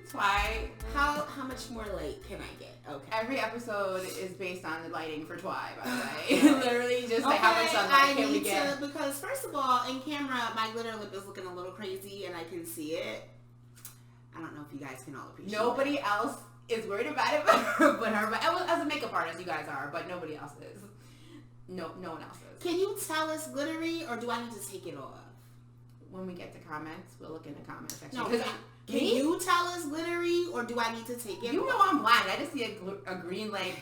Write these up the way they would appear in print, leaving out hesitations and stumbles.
Twy. How much more light can I get? Okay. Every episode is based on the lighting for Twy, by the way. Literally, just like how much sunlight can we get? Because first of all, in camera, my glitter lip is looking a little crazy, and I can see it. I don't know if you guys can all appreciate it. Nobody else is worried about it but her. But as a makeup artist, you guys are, but nobody else is. No one else is. Can you tell us glittery, or do I need to take it off? When we get to comments, we'll look in the comment section. No, can you tell us glittery, or do I need to take it off? You know I'm blind. I just see a green, like,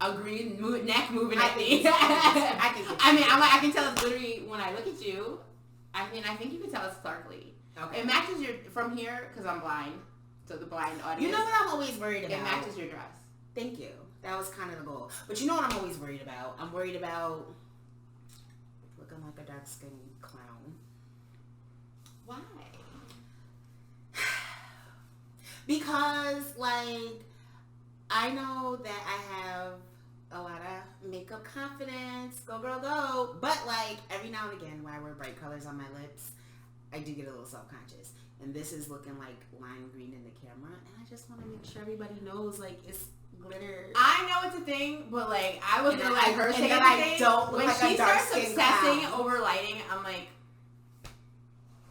a green neck moving at me. I can tell it's glittery when I look at you. I think you can tell it's sparkly. Okay. It matches your, from here, because I'm blind, so the blind audience. You know what I'm always worried about? It matches your dress. Thank you. That was kind of the goal. But you know what I'm always worried about? I'm worried about looking like a dark-skinned clown. Why? Because, like, I know that I have a lot of makeup confidence. Go, girl, go. But, like, every now and again, when I wear bright colors on my lips, I do get a little self-conscious. And this is looking like lime green in the camera. And I just want to make sure everybody knows, like, it's glitter. I know it's a thing, but, like, I was gonna let her say I don't look when like she a dark starts obsessing over lighting, I'm like,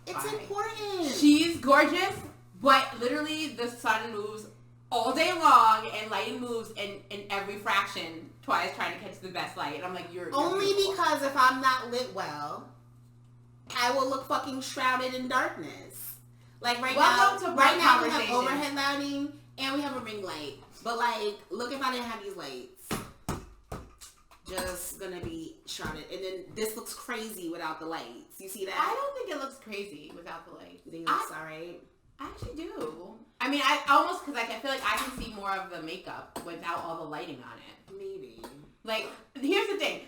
it's important. She's gorgeous, but literally the sun moves all day long and lighting moves in every fraction. Twy is trying to catch the best light. And I'm like, you're only beautiful. Because if I'm not lit well, I will look fucking shrouded in darkness. Like right now we have overhead lighting and we have a ring light. But like, look, if I didn't have these lights, just gonna be shrouded. And then this looks crazy without the lights. You see that? I don't think it looks crazy without the lights. You think it looks alright? I actually do. I mean, I almost, because I feel like I can see more of the makeup without all the lighting on it. Maybe. Like, here's the thing.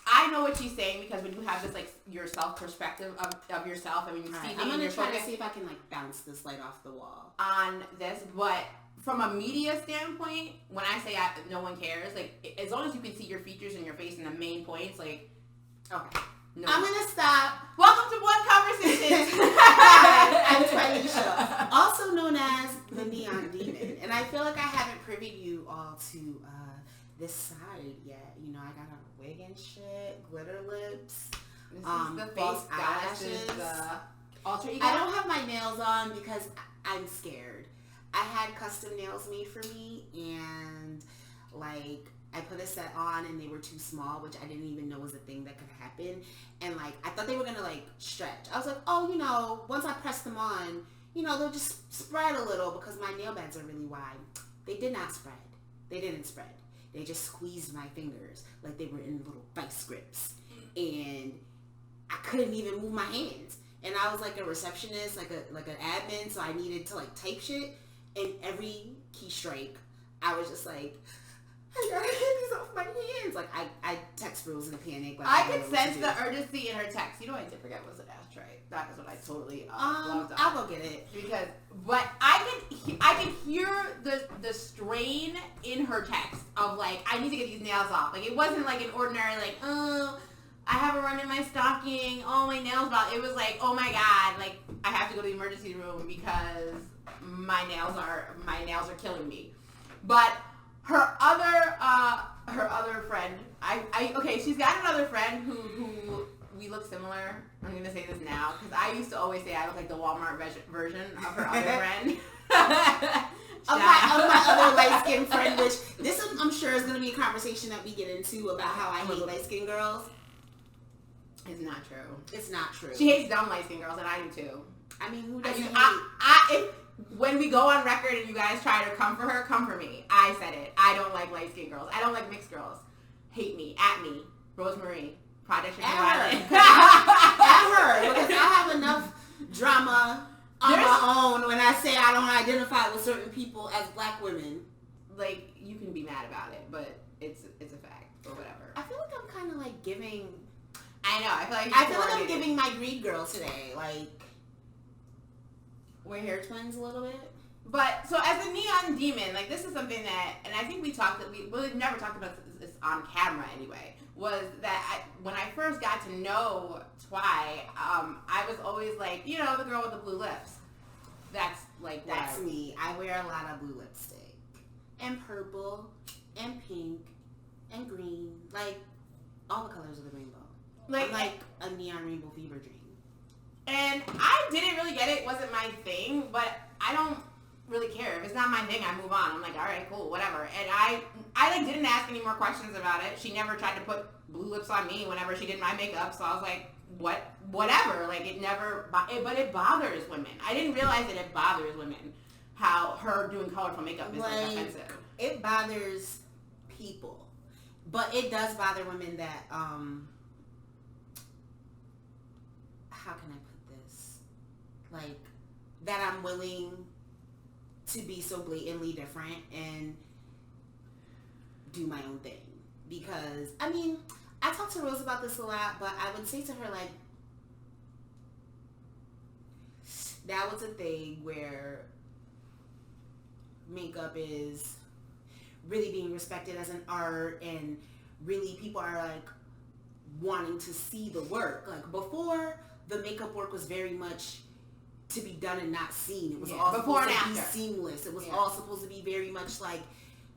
I know what she's saying because when you have this, like, your self perspective of yourself, I mean, you see I'm going to try to see if I can, like, bounce this light off the wall. On this, but from a media standpoint, when I say no one cares, like, as long as you can see your features and your face and the main points, like, okay. No. I'm going to stop. Welcome to One Conversation. I'm Twanisha, also known as the Neon Demon. And I feel like I haven't privied you all to this side yet. You know, I got on a wig and shit, glitter lips, this is the face eyelashes. The alter ego. I don't have my nails on because I'm scared. I had custom nails made for me, and like I put a set on and they were too small, which I didn't even know was a thing that could happen. And like I thought they were gonna like stretch. I was like, oh, you know, once I press them on, you know, they'll just spread a little because my nail beds are really wide. They did not spread. They didn't spread. They just squeezed my fingers like they were in little vice grips. And I couldn't even move my hands. And I was like a receptionist, like an admin, so I needed to like type shit. And every key strike, I was just like, I gotta get these off my hands. Like I text Rose in a panic. Like, I could sense the urgency in her text. You know, I did forget was an ashtray. That is what I totally loved. I'll go get it because, but I can hear the strain in her text of like, I need to get these nails off. Like it wasn't like an ordinary like, oh, I have a run in my stocking. Oh, my nails off. It was like, oh my god, like I have to go to the emergency room because my nails are killing me. But her other friend, okay, she's got another friend who we look similar. I'm going to say this now because I used to always say I look like the Walmart version of her other friend. of my other light-skinned friend, which this I'm sure is going to be a conversation that we get into about how I hate light-skinned girls. It's not true. It's not true. She hates dumb light-skinned girls, and I do too. I mean, who doesn't when we go on record and you guys try to come for her, come for me. I said it. I don't like light-skinned girls. I don't like mixed girls. Hate me. At me. RoseMarie. Project Chicago Island. At her. Because I have enough drama on my own when I say I don't identify with certain people as black women. Like, you can be mad about it, but it's a fact. Or whatever. I feel like I'm kind of like giving... I know. I feel like I'm giving my greed girl today. Like... We're hair twins a little bit. But, so as a neon demon, like, this is something that, and I think we've never talked about this on camera anyway, was that when I first got to know Twy, I was always like, you know, the girl with the blue lips. That's like That's me. I wear a lot of blue lipstick. And purple. And pink. And green. Like, all the colors of the rainbow. Like, I'm like a neon rainbow fever dream. And I didn't really get it. It wasn't my thing, but I don't really care. If it's not my thing, I move on. I'm like, all right, cool, whatever. And I like didn't ask any more questions about it. She never tried to put blue lips on me whenever she did my makeup, so I was like, whatever. Like, it never, but it bothers women. I didn't realize that it bothers women how her doing colorful makeup is like offensive. It bothers people, but it does bother women that how can I put this? Like, that I'm willing to be so blatantly different and do my own thing. Because, I mean, I talk to Rose about this a lot, but I would say to her, like, that was a thing where makeup is really being respected as an art, and really people are, like, wanting to see the work. Like, before, the makeup work was very much to be done and not seen. It was all supposed to be seamless. It was all supposed to be very much like,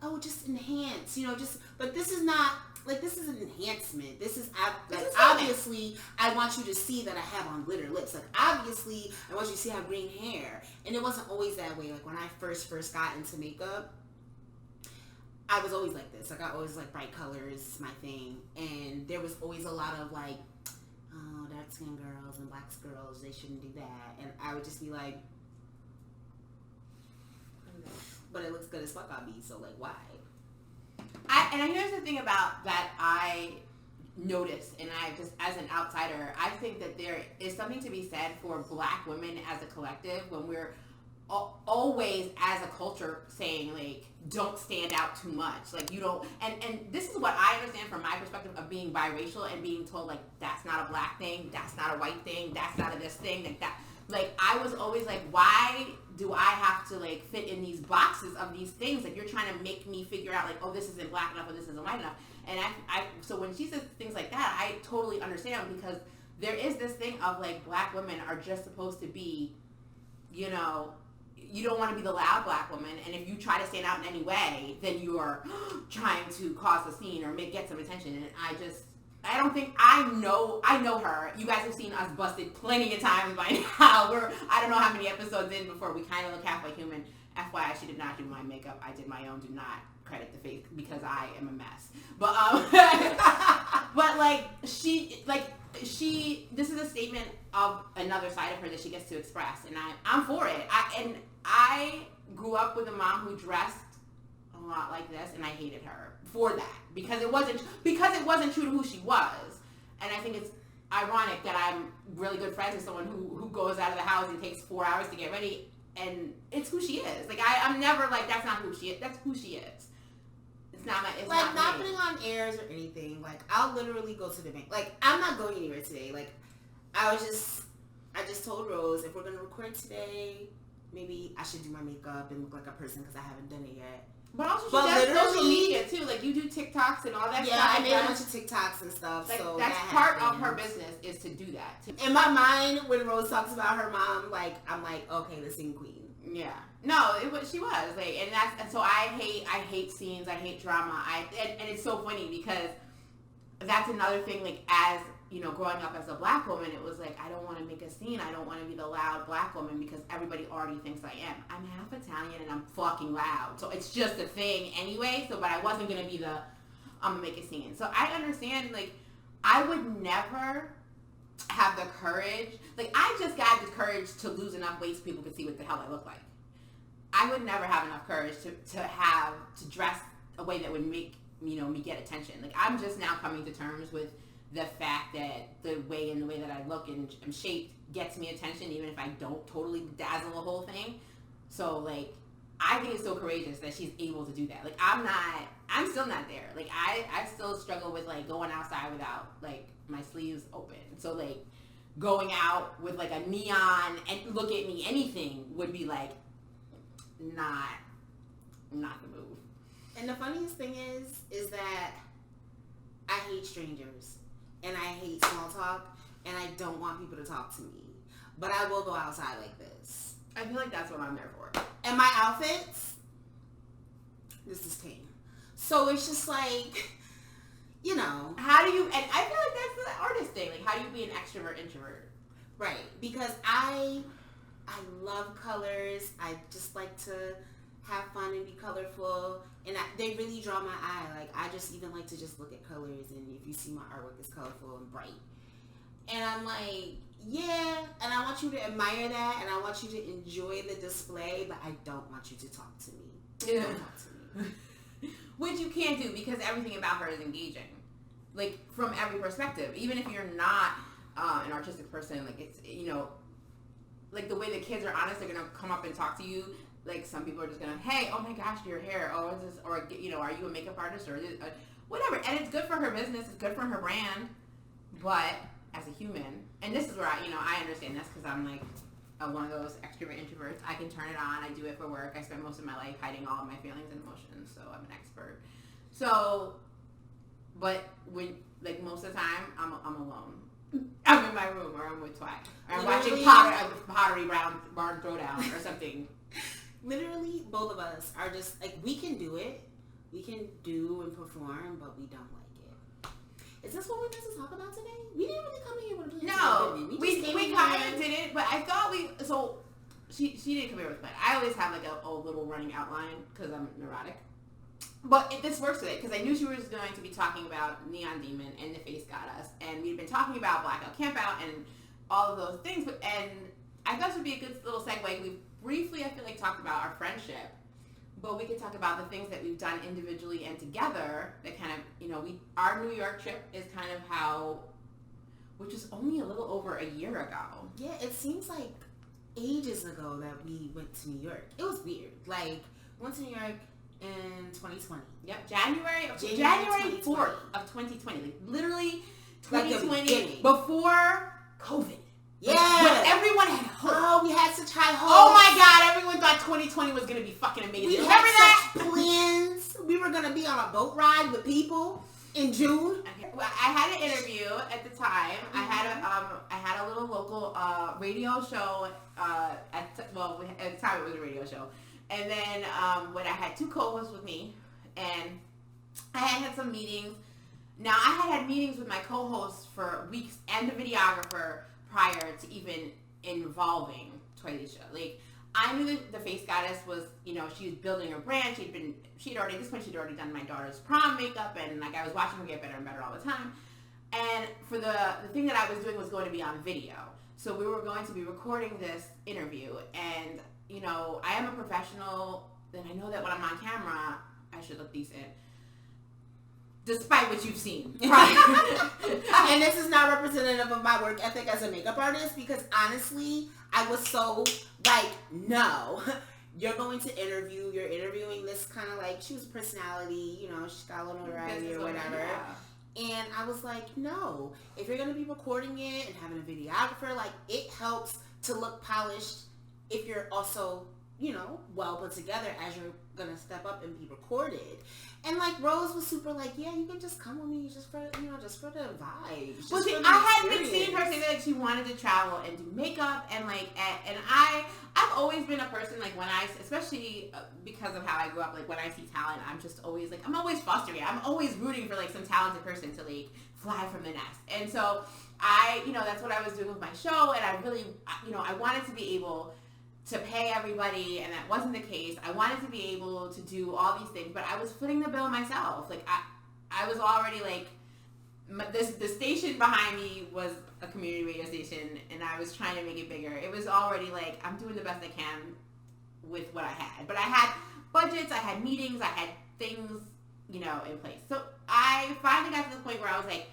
oh, just enhance, you know, just, but this is not, like, this is an enhancement. This is, like, obviously, I want you to see that I have on glitter lips. Like, obviously, I want you to see I have green hair. And it wasn't always that way. Like, when I first got into makeup, I was always like this. Like, I always like bright colors, my thing. And there was always a lot of, like, oh, dark-skinned girls and black girls, they shouldn't do that. And I would just be like, but it looks good as fuck on me, so, like, why? And here's the thing about that I noticed, and I just, as an outsider, I think that there is something to be said for black women as a collective when we're always, as a culture, saying, like, don't stand out too much. Like, you don't, and this is what I understand from my perspective of being biracial and being told, like, that's not a black thing, that's not a white thing, that's not a this thing, like that. Like, I was always like, why do I have to, like, fit in these boxes of these things? Like, you're trying to make me figure out, like, oh, this isn't black enough or this isn't white enough. And so when she says things like that, I totally understand, because there is this thing of, like, black women are just supposed to be, you know, you don't want to be the loud black woman, and if you try to stand out in any way, then you are trying to cause a scene or get some attention. And I don't think, I know her. You guys have seen us busted plenty of times by now. I don't know how many episodes in before we kind of look halfway human. FYI, she did not do my makeup. I did my own. Do not credit the face, because I am a mess. But but this is a statement of another side of her that she gets to express, and I'm for it. I grew up with a mom who dressed a lot like this, and I hated her for that, because it wasn't true to who she was. And I think it's ironic that I'm really good friends with someone who goes out of the house and takes 4 hours to get ready, and it's who she is. Like, I'm never like, that's not who she is. That's who she is. It's not putting on airs or anything. Like, I'll literally go to the bank. Like, I'm not going anywhere today. Like, I just told Rose, if we're gonna record today, maybe I should do my makeup and look like a person, because I haven't done it yet. But also, she does social media too. Like, you do TikToks and all that stuff. Yeah, I made a bunch of TikToks and stuff. Like, so that's part of her business, is to do that. In my mind, when Rose talks about her mom, like, I'm like, okay, the scene queen. Yeah. No, she was like, and so I hate scenes. I hate drama. And it's so funny, because that's another thing. Like, as you know, growing up as a black woman, it was like, I don't want to make a scene. I don't want to be the loud black woman, because everybody already thinks I am. I'm half Italian and I'm fucking loud. So it's just a thing anyway. So, but I wasn't going to be I'm going to make a scene. So I understand, like, I would never have the courage. Like, I just got the courage to lose enough weight so people could see what the hell I look like. I would never have enough courage to dress a way that would make, you know, me get attention. Like, I'm just now coming to terms with the fact that the way that I look and am shaped gets me attention, even if I don't totally dazzle the whole thing. So, like, I think it's so courageous that she's able to do that. Like, I'm still not there. Like, I still struggle with, like, going outside without, like, my sleeves open. So, like, going out with, like, a neon and look at me, anything would be, like, not the move. And the funniest thing is that I hate strangers and I hate small talk. and I don't want people to talk to me. But I will go outside like this. I feel like that's what I'm there for. And my outfits, this is tame. So it's just like, you know. How do you, and I feel like that's the artist thing. Like, how do you be an extrovert, introvert? Right. Because I love colors. I just like to have fun and be colorful. And they really draw my eye. Like, I just even like to just look at colors. And if you see my artwork, it's colorful and bright. And I'm like, yeah. And I want you to admire that. And I want you to enjoy the display. But I don't want you to talk to me. Yeah. Don't talk to me. Which you can't do because everything about her is engaging. Like, from every perspective. Even if you're not an artistic person, like, it's, you know, like the way the kids are honest, they're going to come up and talk to you. Like, some people are just going to, hey, oh my gosh, your hair, oh, is this, or, you know, are you a makeup artist, or whatever. And it's good for her business, it's good for her brand, but as a human, and this is where I understand this because I'm like one of those extrovert introverts. I can turn it on, I do it for work, I spend most of my life hiding all of my feelings and emotions, so I'm an expert. So, but when, like, most of the time, I'm alone. I'm in my room, or I'm with Twilight, or I'm watching Pottery Barn Throwdown or something. Literally, both of us are just, like, we can do it. We can do and perform, but we don't like it. Is this what we're going to talk about today? We didn't really come in here with a plan. No, we kind of didn't, but I thought she didn't come here with a plan. I always have, like, a little running outline, because I'm neurotic. But this works today, because I knew she was going to be talking about Neon Demon and The Face Goddess, and we'd been talking about Blackout Campout and all of those things, and I thought this would be a good little segue. We briefly, I feel like, talked about our friendship, but we could talk about the things that we've done individually and together that kind of, you know, our New York trip is kind of how, which was only a little over a year ago. Yeah, it seems like ages ago that we went to New York. It was weird. Like, we went to New York in 2020. Yep, January 4th of 2020. Like, literally 2020, like before COVID. Yeah. But everyone had hope. Oh, we had such high hopes. Oh my God, everyone thought 2020 was going to be fucking amazing. We Remember had that? such plans. We were going to be on a boat ride with people in June. Okay. Well, I had an interview at the time. Mm-hmm. I had a little local radio show. At the time it was a radio show. And then when I had two co-hosts with me, and I had some meetings. Now, I had meetings with my co-hosts for weeks and the videographer prior to even involving Twilisha. Like, I knew that The Face Goddess was, you know, she was building her brand. She'd already done my daughter's prom makeup, and, like, I was watching her get better and better all the time. And for the thing that I was doing was going to be on video. So we were going to be recording this interview, and, you know, I am a professional, and I know that when I'm on camera, I should look decent. Despite what you've seen. Right. And this is not representative of my work ethic as a makeup artist, because honestly, I was so like, no, you're going to interview, you're interviewing this kind of like, she was a personality, you know, she's got a little notoriety or whatever. Yeah. And I was like, no, if you're going to be recording it and having a videographer, like, it helps to look polished if you're also, you know, well put together as you're going to step up and be recorded. And, like, Rose was super like, yeah, you can just come with me just for, you know, just for the vibes. Well, see, I hadn't been seeing her say that, like, she wanted to travel and do makeup, and, like, and I've always been a person, like, when especially because of how I grew up, like, when I see talent, I'm just always, like, I'm always fostering it. I'm always rooting for, like, some talented person to, like, fly from the nest. And so you know, that's what I was doing with my show, and I really, you know, I wanted to be able to pay everybody, and that wasn't the case. I wanted to be able to do all these things, but I was footing the bill myself. Like, I was already, like, the station behind me was a community radio station, and I was trying to make it bigger. It was already, like, I'm doing the best I can with what I had. But I had budgets, I had meetings, I had things, you know, in place. So I finally got to the point where I was like,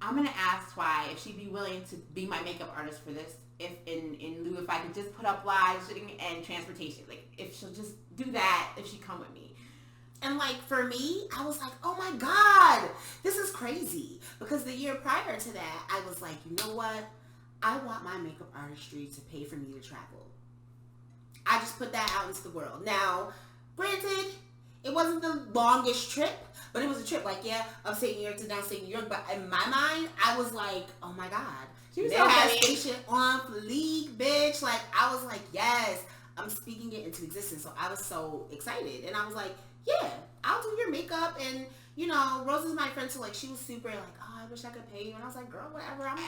I'm going to ask Twy if she'd be willing to be my makeup artist for this. If in lieu, if I could just put up live shooting and transportation, like, if she'll just do that, if she'd come with me. And, like, for me, I was like, oh my God, this is crazy. Because the year prior to that, I was like, you know what? I want my makeup artistry to pay for me to travel. I just put that out into the world. Now, granted, it wasn't the longest trip, but it was a trip, like, yeah, upstate New York to downstate New York. But in my mind, I was like, oh my God. She was They so had funny. station on fleek, bitch. Like, I was like, yes, I'm speaking it into existence. So I was so excited. And I was like, yeah, I'll do your makeup. And, you know, Rose is my friend, so, like, she was super, like, oh, I wish I could pay you. And I was like, girl, whatever. I'm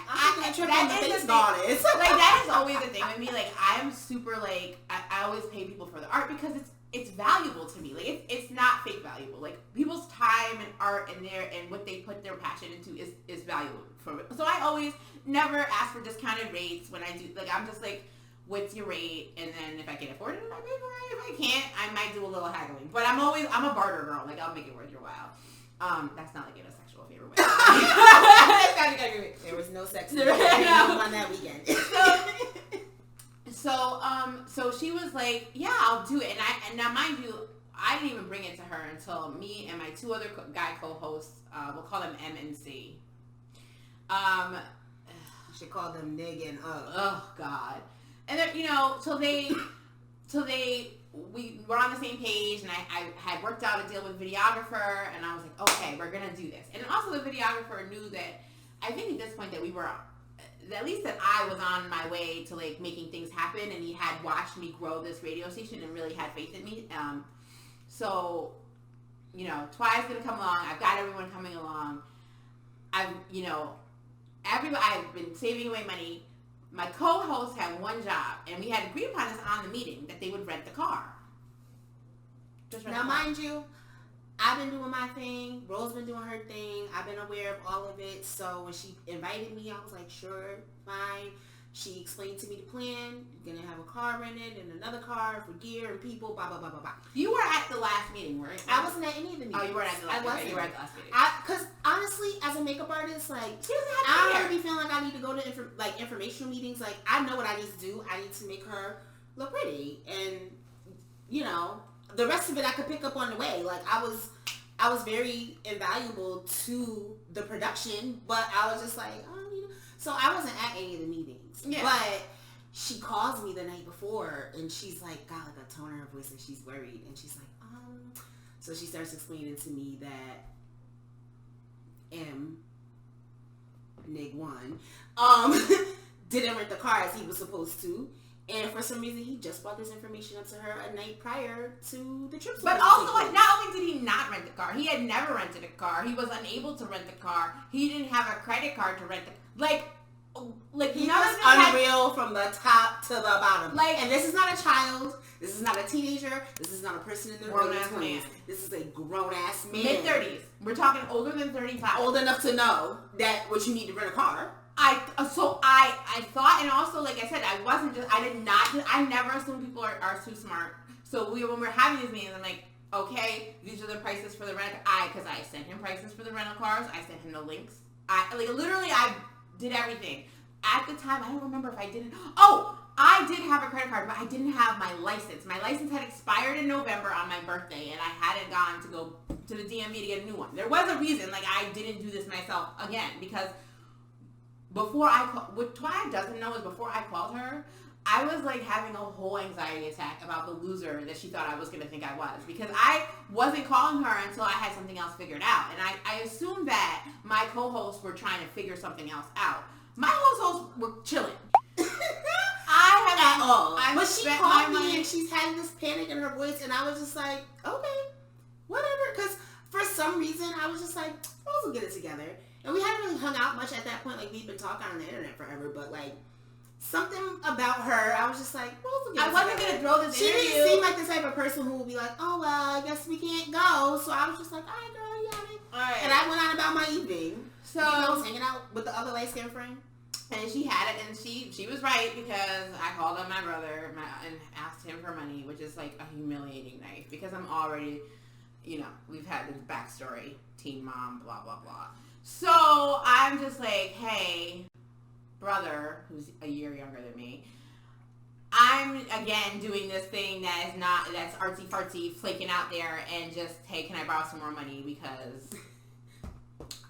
taking a trip on the face goddess. Like, that is always the thing with me. Like, I'm super, like, I always pay people for the art because it's valuable to me. Like, it's not fake valuable. Like, people's time and art and what they put their passion into is valuable for me. So I always never ask for discounted rates when I do. Like, I'm just like, what's your rate? And then if I can afford it, I pay for it. If I can't, I might do a little haggling. But I'm a barter girl. Like, I'll make it worth your while. That's not like in a sexual favor way. There was no sex on that weekend. So she was like, yeah, I'll do it. And now mind you, I didn't even bring it to her until me and my two other guy co-hosts, we'll call them M and C. You should call them Nig and Oh God. And then, you know, we were on the same page, and I had worked out a deal with videographer, and I was like, okay, we're gonna do this. And also the videographer knew that, I think at this point that we were, at least that I was on my way to like making things happen, and he had watched me grow this radio station and really had faith in me. So, you know, Twi's gonna come along. I've got everyone coming along. I've been saving away money. My co-hosts had one job, and we had agreed upon this on the meeting that they would rent the car. Now, mind you, I've been doing my thing. Rose been doing her thing. I've been aware of all of it. So when she invited me, I was like, sure, fine. She explained to me the plan. You're going to have a car rented and another car for gear and people, blah, blah, blah, blah, blah. You were at the last meeting, right? I wasn't at any of the meetings. Oh, you weren't at the last meeting. You were at the last meeting. Because honestly, as a makeup artist, like, she doesn't have to I don't really be feeling like I need to go to informational meetings. Like, I know what I need to do. I need to make her look pretty. And, you know, the rest of it I could pick up on the way. Like, I was very invaluable to the production, but I was just like, oh, you know. So I wasn't at any of the meetings. Yeah. But she calls me the night before, and she's like, got like a tone in her voice, and she's worried. And she's like, So she starts explaining to me that Nig 1, didn't rent the car as he was supposed to. And for some reason, he just brought this information up to her a night prior to the trip. But also, like, not only did he not rent the car, he had never rented a car. He was unable to rent the car. He didn't have a credit card to rent the like he was unreal from the top to the bottom. Like, and this is not a child. This is not a teenager. This is not a person in their early 20s. This is a grown ass man. Mid-30s. We're talking older than 35. Old enough to know that what you need to rent a car. I thought, and also, like I said, I never assume people are too smart. So when we're having these meetings, I'm like, okay, these are the prices for the rental. Because I sent him prices for the rental cars. I sent him the links. I did everything. At the time, I don't remember if I didn't. Oh, I did have a credit card, but I didn't have my license. My license had expired in November on my birthday, and I hadn't gone to go to the DMV to get a new one. There was a reason, like, I didn't do this myself again, because what Twi doesn't know is before I called her, I was like having a whole anxiety attack about the loser that she thought I was going to think I was, because I wasn't calling her until I had something else figured out. And I assumed that my co-hosts were trying to figure something else out. My co-hosts were chilling. At all. But she called me and she's had this panic in her voice, and I was just like, okay, whatever. Because for some reason, I was just like, Rose will get it together. And we hadn't really hung out much at that point. Like, we've been talking on the internet forever, but like, something about her, I was just like, Rose will get it together. I wasn't going to throw this interview. She didn't seem like the type of person who would be like, oh, well, I guess we can't go. So I was just like, all right, girl, you got it. All right. And I went on about my evening. So I was hanging out with the other light-skinned friend. And she had it, and she was right, because I called up my brother and asked him for money, which is like a humiliating night, because I'm already, you know, we've had this backstory, teen mom, blah, blah, blah. So I'm just like, hey, brother, who's a year younger than me, I'm, again, doing this thing that's artsy-fartsy, flaking out there, and just, hey, can I borrow some more money, because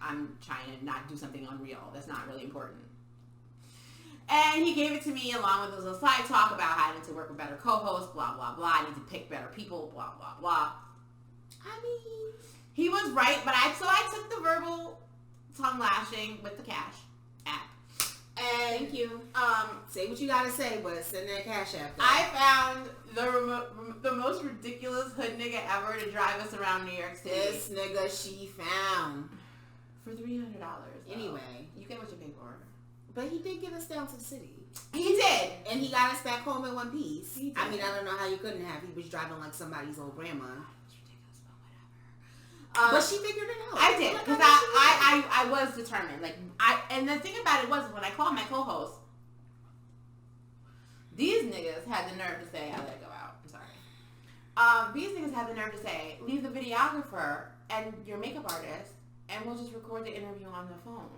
I'm trying to not do something unreal that's not really important. And he gave it to me along with this little side talk about having to work with better co-hosts, blah, blah, blah. I need to pick better people, blah, blah, blah. I mean, he was right, but I took the verbal tongue lashing with the cash app. And thank you. Say what you gotta say, but send that cash app. I found the most ridiculous hood nigga ever to drive us around New York City. This nigga she found for $300. Anyway, you get what you pay for. But he did get us down to the city. He did, and he got us back home in one piece. I mean, I don't know how you couldn't have. He was driving like somebody's old grandma. But she figured it out. I did, because I was determined. And the thing about it was, when I called my co-host, these niggas had the nerve to say, I let it go out. I'm sorry. These niggas had the nerve to say, leave the videographer and your makeup artist, and we'll just record the interview on the phone.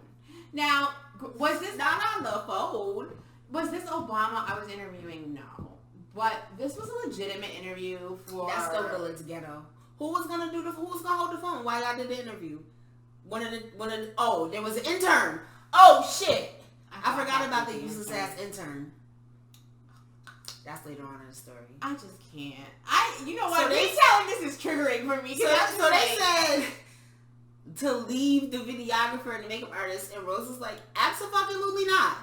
Now, was this not on the phone? Was this Obama I was interviewing? No, but this was a legitimate interview for. That's still village ghetto. Who was gonna hold the phone while y'all did the interview? Oh, there was an intern. Oh shit! I forgot about the useless ass intern. That's later on in the story. I just can't. You know what? So they telling this is triggering for me. So they said to leave the videographer and the makeup artist, and Rose was like, absolutely not.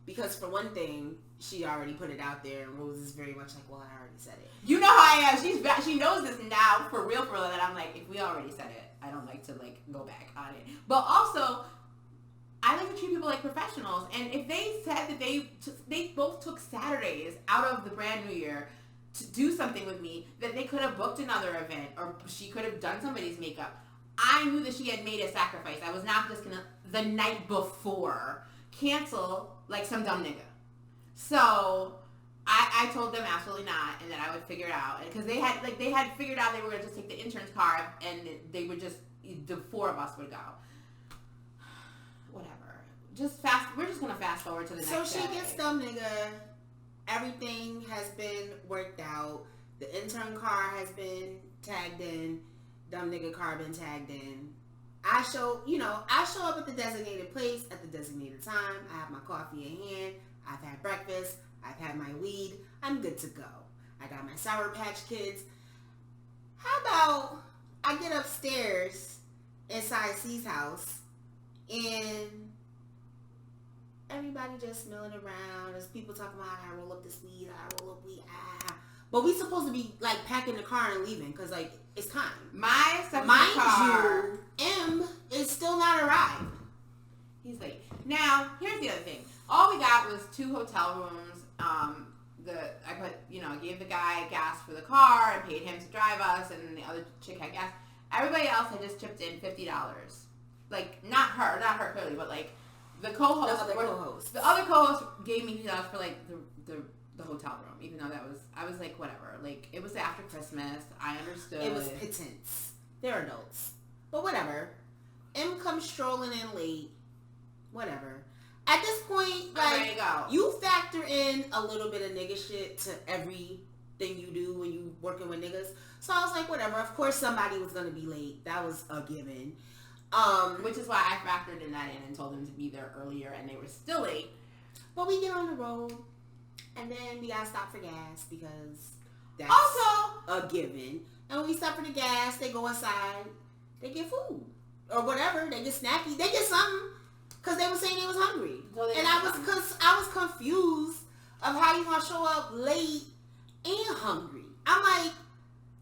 Because for one thing, she already put it out there, and Rose is very much like, well, I already said it. You know how I am. She knows this now, for real, that I'm like, if we already said it, I don't like to, go back on it. But also, I like to treat people like professionals, and if they said that they both took Saturdays out of the brand new year to do something with me, that they could have booked another event, or she could have done somebody's makeup, I knew that she had made a sacrifice. I was not just gonna, the night before, cancel like some dumb nigga. So I told them absolutely not, and that I would figure it out, because they had figured out they were gonna just take the intern's car, and they would just, the four of us would go. Whatever. We're just gonna fast forward to the next day. So she gets dumb nigga. Everything has been worked out. The intern car has been tagged in. Dumb nigga car been tagged in. I show up at the designated place at the designated time. I have my coffee in hand. I've had breakfast. I've had my weed. I'm good to go. I got my Sour Patch Kids. How about I get upstairs inside C's house and everybody just milling around. There's people talking about how I roll up this weed, But we supposed to be packing the car and leaving because it's time. My second Mind car, you, M is still not arrived. He's late. Now, here's the other thing. All we got was 2 hotel rooms. I gave the guy gas for the car. I paid him to drive us, and the other chick had gas. Everybody else had just chipped in $50. Not her clearly, but the co-host. The other co-host gave me $50 for the hotel room, even though I was like, whatever. It was after Christmas. I understood. It was pittance. They're adults. But whatever. M comes strolling in late. Whatever. At this point, you factor in a little bit of nigga shit to everything you do when you working with niggas. So I was like, whatever. Of course somebody was going to be late. That was a given. Which is why I factored in that in and told them to be there earlier, and they were still late. But we get on the road, and then we gotta stop for gas because that's also a given. And when we stop for the gas, they go inside, they get food or whatever, they get snacky, they get something because they were saying they was hungry, and I was confused of how you gonna show up late and hungry. I'm like,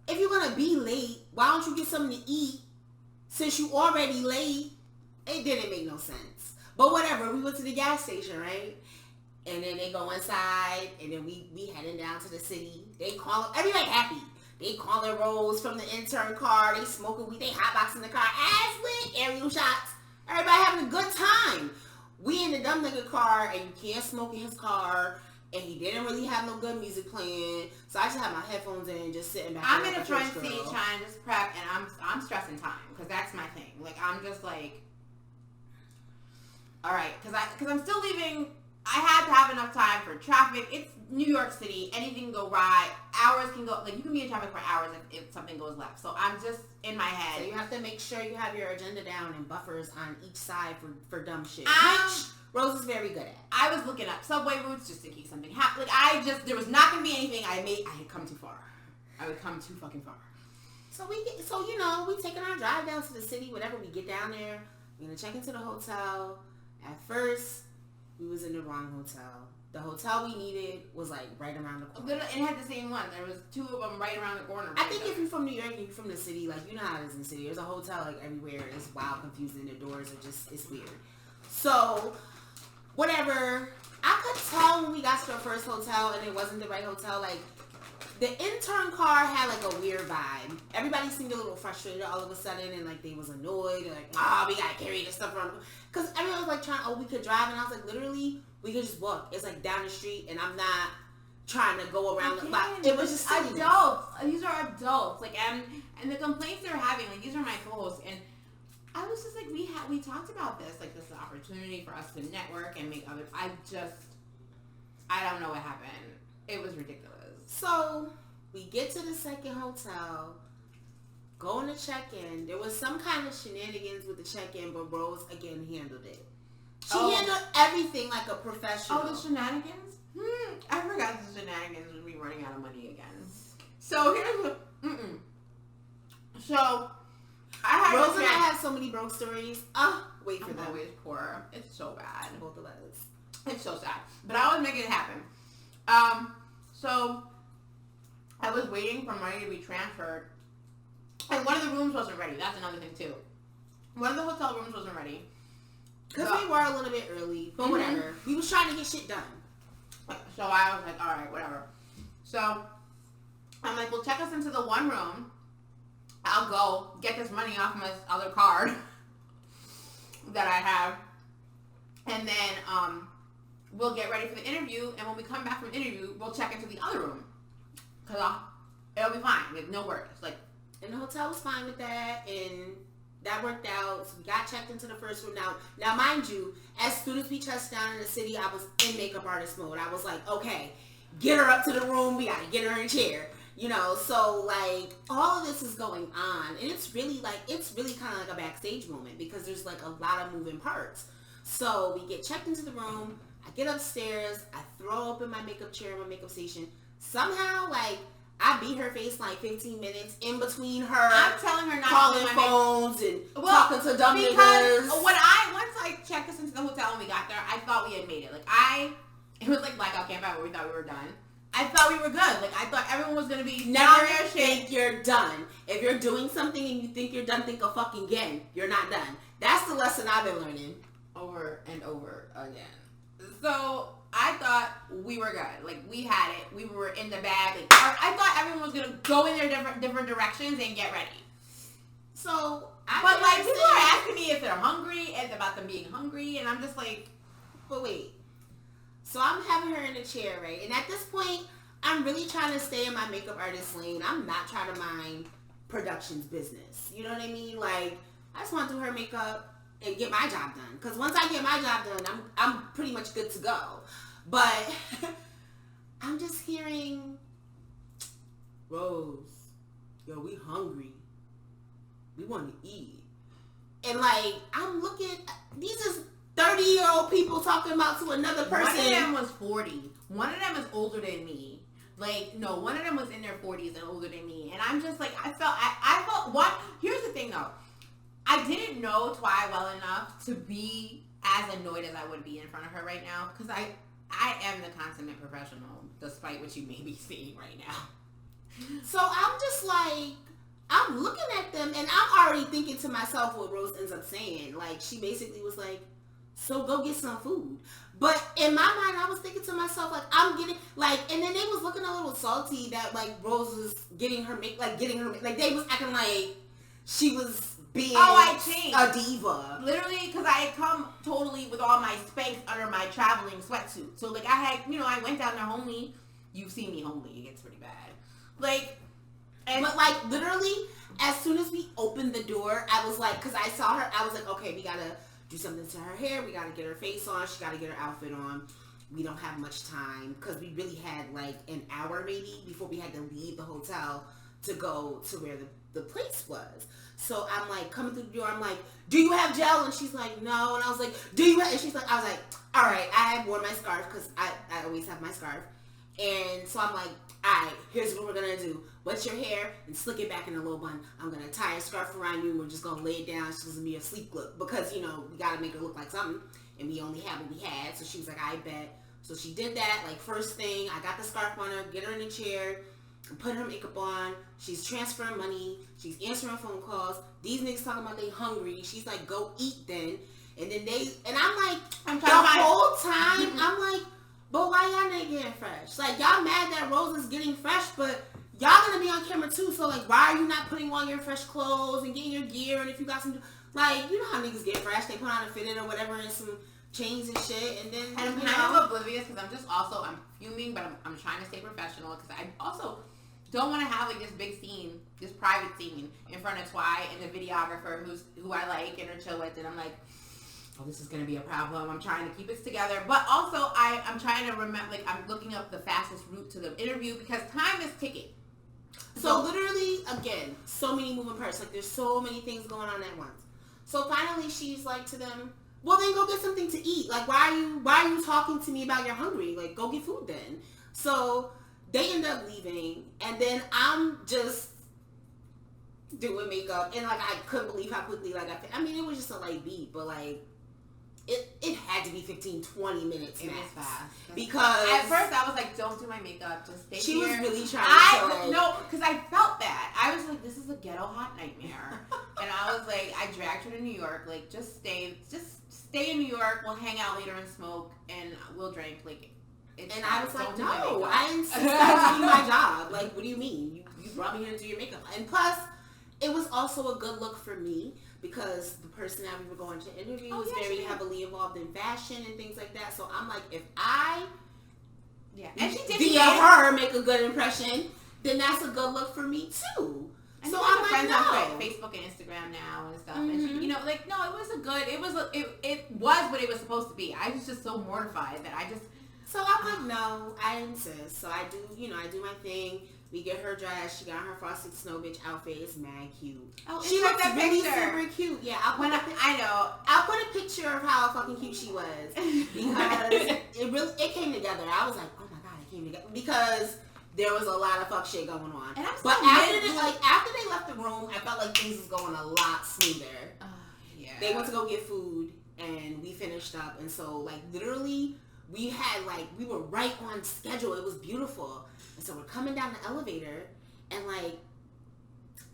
if you're gonna be late, why don't you get something to eat? Since you already late, it didn't make no sense. But whatever, we went to the gas station, right? And then they go inside, and then we heading down to the city. They call everybody happy. They calling Rose from the intern car. They smoking weed. They hotboxing the car. Ass lit, aerial shots. Everybody having a good time. We in the dumb nigga car, and you can't smoke in his car. And he didn't really have no good music playing, so I just had my headphones in, just sitting back. I'm in a front seat trying to just prep, and I'm stressing time because that's my thing. I'm just all right, because I'm still leaving. I had to have enough time for traffic. It's New York City. Anything can go right. Hours can go. You can be in traffic for hours if something goes left. So I'm just in my head. So you have to make sure you have your agenda down and buffers on each side for dumb shit. Rose is very good at. I was looking up subway routes just in case something happened. There was not going to be anything. I had come too far. I would come too fucking far. So we taking our drive down to the city. Whenever we get down there, we're going to check into the hotel. At first, We was in the wrong hotel. The hotel we needed was like right around the corner. It had the same one. There was 2 of them right around the corner. I think if you're from New York and you're from the city, like, you know how it is in the city. There's a hotel like everywhere. It's wild, confusing. The doors are just, it's weird. So, whatever. I could tell when we got to our first hotel and it wasn't the right hotel. Like, the intern car had like a weird vibe. Everybody seemed a little frustrated all of a sudden, and like they was annoyed. They're like, we gotta carry this stuff around. Because everyone was like trying, we could drive, and I was like, literally, we could just walk. It's like down the street, and I'm not trying to go around the block. It was just silliness. Adults. These are adults. Like, and the complaints they're having, like, these are my co-hosts, and I was just like, we talked about this, like, this is an opportunity for us to network and make other. I don't know what happened. It was ridiculous. So, we get to the second hotel, going to check-in. There was some kind of shenanigans with the check-in, but Rose, again, handled it. She handled everything like a professional. Oh, the shenanigans? I forgot the shenanigans would be running out of money again. So, here's what... So, Rose and I have so many broke stories. Wait for them. I'm always poor. It's so bad. Both of us. It's so sad. But I always make it happen. So... I was waiting for money to be transferred, and one of the rooms wasn't ready. That's another thing, too. One of the hotel rooms wasn't ready. Because we were a little bit early, but whatever. We was trying to get shit done. So I was like, all right, whatever. So I'm like, well, check us into the one room. I'll go get this money off my other card that I have, and then we'll get ready for the interview, and when we come back from the interview, we'll check into the other room. Because it'll be fine. Like, no worries. Like, and the hotel was fine with that, and that worked out. So we got checked into the first room. Now, mind you, as soon as we touched down in the city, I was in makeup artist mode. I was like, okay, get her up to the room. We got to get her in a chair. You know, so, like, all of this is going on. And it's really kind of like a backstage moment because there's, like, a lot of moving parts. So we get checked into the room. I get upstairs. I throw up in my makeup chair in my makeup station. Somehow, like, I beat her face like 15 minutes in between her. I'm telling her not calling to phones and talking to dumb niggas. Because once I checked us into the hotel and we got there, I thought we had made it. Like, it was like blackout camp out where we thought we were done. I thought we were good. Like, I thought everyone was going to be... Never think you're done. If you're doing something and you think you're done, think a fucking again. You're not done. That's the lesson I've been learning. Over and over again. So... I thought we were good. Like, we had it. We were in the bag. Like, I thought everyone was going to go in their different directions and get ready. So, but, like, people are asking me if they're hungry and about them being hungry, and I'm just like, but wait. So, I'm having her in a chair, right? And at this point, I'm really trying to stay in my makeup artist lane. I'm not trying to mind production's business. You know what I mean? Like, I just want to do her makeup and get my job done. Because once I get my job done, I'm pretty much good to go. But I'm just hearing, Rose, yo, we hungry. We want to eat. And, like, I'm looking, these is 30-year-old people talking about to another person. One of them was 40. One of them is older than me. Like, no, one of them was in their 40s and older than me. And I'm just like, I felt, what? Here's the thing, though. I didn't know Twy well enough to be as annoyed as I would be in front of her right now. Because I am the consummate professional, despite what you may be seeing right now. So I'm just like, I'm looking at them, and I'm already thinking to myself what Rose ends up saying. Like, she basically was like, so go get some food. But in my mind, I was thinking to myself, like, I'm getting, like, and then they was looking a little salty that, like, Rose was getting her, like, they was acting like she was being I changed. A diva. Literally, because I had come totally with all my Spanx under my traveling sweatsuit. So, like, I had, I went down there homely. You've seen me homely. It gets pretty bad. Like, but, like, literally, as soon as we opened the door, I was like, because I saw her, I was like, okay, we got to do something to her hair. We got to get her face on. She got to get her outfit on. We don't have much time because we really had, like, an hour maybe before we had to leave the hotel to go to where the place was. So I'm like coming through the door. I'm like, do you have gel? And she's like, no. And I was like, do you have? And she's like, I was like, all right. I had worn my scarf because I always have my scarf. And so I'm like, all right, here's what we're going to do. Wet your hair and slick it back in a little bun. I'm going to tie a scarf around you and we're just going to lay it down. She's going to be a sleek look because, we got to make her look like something. and we only had what we had. So she was like, I bet. So she did that. Like, first thing, I got the scarf on her, get her in a chair, put her makeup on. She's transferring money. She's answering phone calls. These niggas talking about they hungry. She's like, go eat then. And then I'm like, the whole time, I'm like, but why y'all not getting fresh? Like, y'all mad that Rose is getting fresh, but y'all gonna be on camera too. So, like, why are you not putting on your fresh clothes and getting your gear? And if you got some, like, you know how niggas get fresh. They put on a fitted or whatever and some chains and shit. And then, I'm kind of oblivious because I'm fuming, but I'm trying to stay professional because I also don't want to have like this big scene, this private scene in front of Twy and the videographer who I like and are chill with, and I'm like, oh, this is gonna be a problem. I'm trying to keep it together, but also I'm trying to remember, like, I'm looking up the fastest route to the interview because time is ticking. So literally, again, so many moving parts. Like, there's so many things going on at once. So finally, she's like to them, well, then go get something to eat. Like, why are you talking to me about you're hungry? Like, go get food then. So they end up leaving, and then I'm just doing makeup, and like, I couldn't believe how quickly, like, I mean, it was just a light beat, but like, it had to be 15-20 minutes max. It was fast. Because at first I was like, don't do my makeup, just stay she here. was really trying to no, because I felt that. I was like, this is a ghetto hot nightmare. And I was like, I dragged her to New York, like, just stay in New York, we'll hang out later and smoke, and we'll drink, like, and I was like, no, I insist on doing my job. Like, what do you mean? You brought me here to do your makeup. And plus, it was also a good look for me because the person that we were going to interview was very heavily involved in fashion and things like that. So I'm like, if I and she did via her make a good impression, then that's a good look for me too. And so I'm like, friends no. on Facebook and Instagram now and stuff, and she, like, no, it was what it was supposed to be. I was just so mortified that I just. So I'm like, no, I insist. So I do, I do my thing. We get her dressed. She got her Frosted Snow Bitch outfit. It's mad cute. Oh, she looks really super cute. Yeah, I'll put a picture of how fucking cute she was because it came together. I was like, oh my god, it came together because there was a lot of fuck shit going on. And but after they left the room, I felt like things was going a lot smoother. Yeah. They went to go get food and we finished up, and so like literally. We were right on schedule. It was beautiful. And so we're coming down the elevator, and like,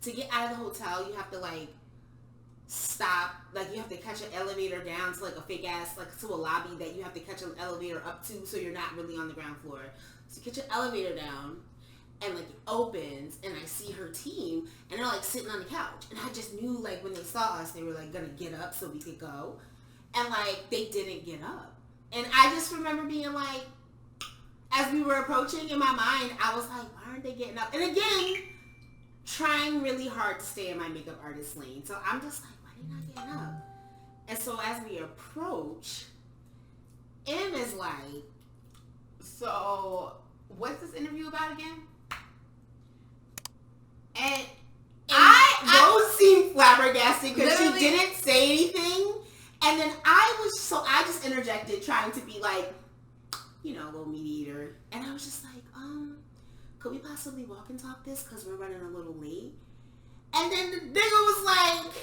to get out of the hotel, you have to like, stop. Like, you have to catch an elevator down to like a fake ass, like to a lobby that you have to catch an elevator up to so you're not really on the ground floor. So you catch an elevator down, and like it opens, and I see her team, and they're like sitting on the couch. And I just knew like when they saw us, they were like gonna get up so we could go. And like, they didn't get up. And I just remember being like, as we were approaching, in my mind, I was like, why aren't they getting up? And again, trying really hard to stay in my makeup artist lane. So I'm just like, why are they not getting up? And so as we approach, M is like, so what's this interview about again? And Rose seemed flabbergasted because she didn't say anything. And then I just interjected trying to be like, a little mediator. And I was just like, could we possibly walk and talk this? Because we're running a little late. And then the nigga was like,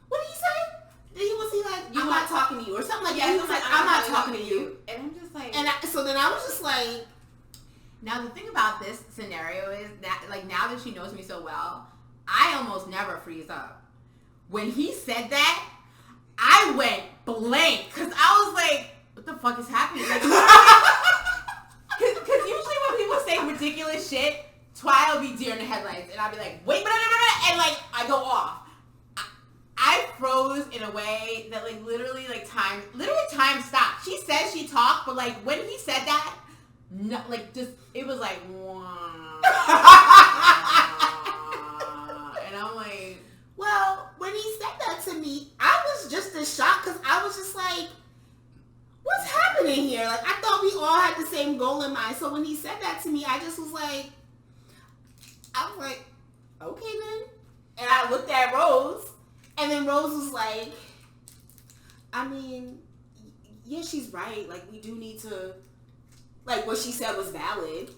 what did he say? He was like, I'm not talking to you or something like that. He was like, I'm not talking to you. And I'm just like. So then I was just like. Now the thing about this scenario is that, like, now that she knows me so well, I almost never freeze up. When he said that, I went blank because I was like, what the fuck is happening? Like, because usually when people say ridiculous shit, Twy will be deer in the headlights, and I'll be like, wait, and like, I go off. I froze in a way that like literally time stopped. She said she talked, but like when he said that, no, like just, it was like, wah. And I'm like, well, when he said that to me, I was just as shocked because I was just like, what's happening here? Like, I thought we all had the same goal in mind. So when he said that to me, I was like, okay then. And I looked at Rose, and then Rose was like, I mean, yeah, she's right. Like, we do need to, like, what she said was valid.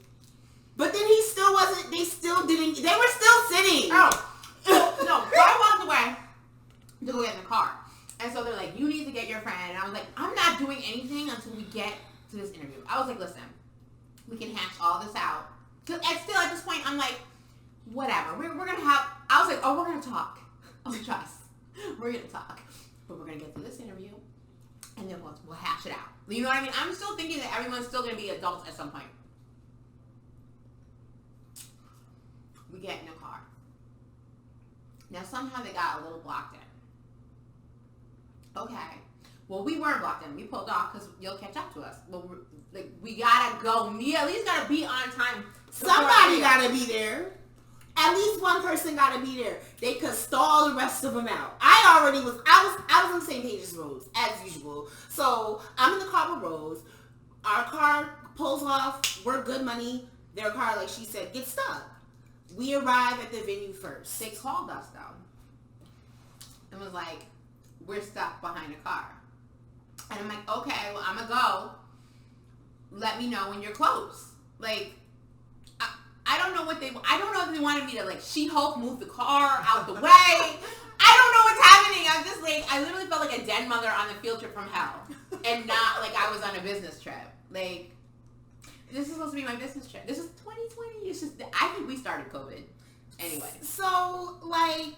But then he still wasn't, they were still sitting. Oh. No, so I walked away to go get in the car. And so they're like, you need to get your friend. And I was like, I'm not doing We can hash all this out. Cause still at this point, I'm like, whatever. We're gonna have. I was like, oh, we're gonna talk. Oh, trust. We're gonna talk, but we're gonna get through this interview, and then we'll hash it out. You know what I mean? I'm still thinking that everyone's still gonna be adults at some point. We get in a car. Now somehow they got a little blocked in. Okay. Well, we weren't blocked in. We pulled off because you'll catch up to us. Well, we gotta go. Me at least gotta be on time. Somebody gotta be there. At least one person gotta be there. They could stall the rest of them out. I was on the same page as Rose, as usual. So I'm in the car with Rose. Our car pulls off. We're good money. Their car, like she said, gets stuck. We arrive at the venue first. They called us though. And was like, we're stuck behind a car. And I'm like, okay, well I'm gonna go. Let me know when you're close. Like, I don't know I don't know if they wanted me to like She-Hulk move the car out the way. I don't know what's happening. I'm just like, I literally felt like a dead mother on a field trip from hell. And not like I was on a business trip. Like, this is supposed to be my business trip. This is 2020. It's just, I think we started COVID. Anyway. So, like,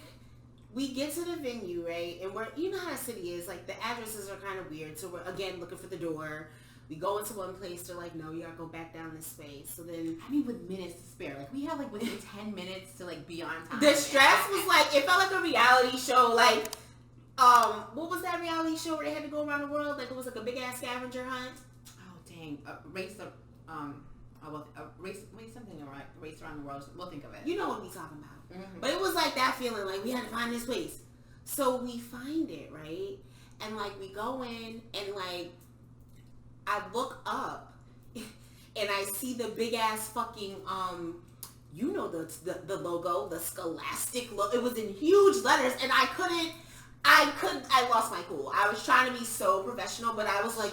we get to the venue, right? And you know how the city is. Like, the addresses are kind of weird. So, we're, again, looking for the door. We go into one place. They're like, no, you gotta go back down this space. So then... I mean, with minutes to spare. Like, we have, like, within 10 minutes to, like, be on time. The stress was, like, it felt like a reality show. Like, what was that reality show where they had to go around the world? Like, it was, like, a big-ass scavenger hunt. Oh, dang. Race around the world. We'll think of it. You know what we talking about. Mm-hmm. But it was, like, that feeling. Like, we had to find this place. So we find it, right? And, like, we go in and, like, I look up and I see the big ass fucking you know the logo, the Scholastic logo. It was in huge letters and I lost my cool. I was trying to be so professional, but I was like,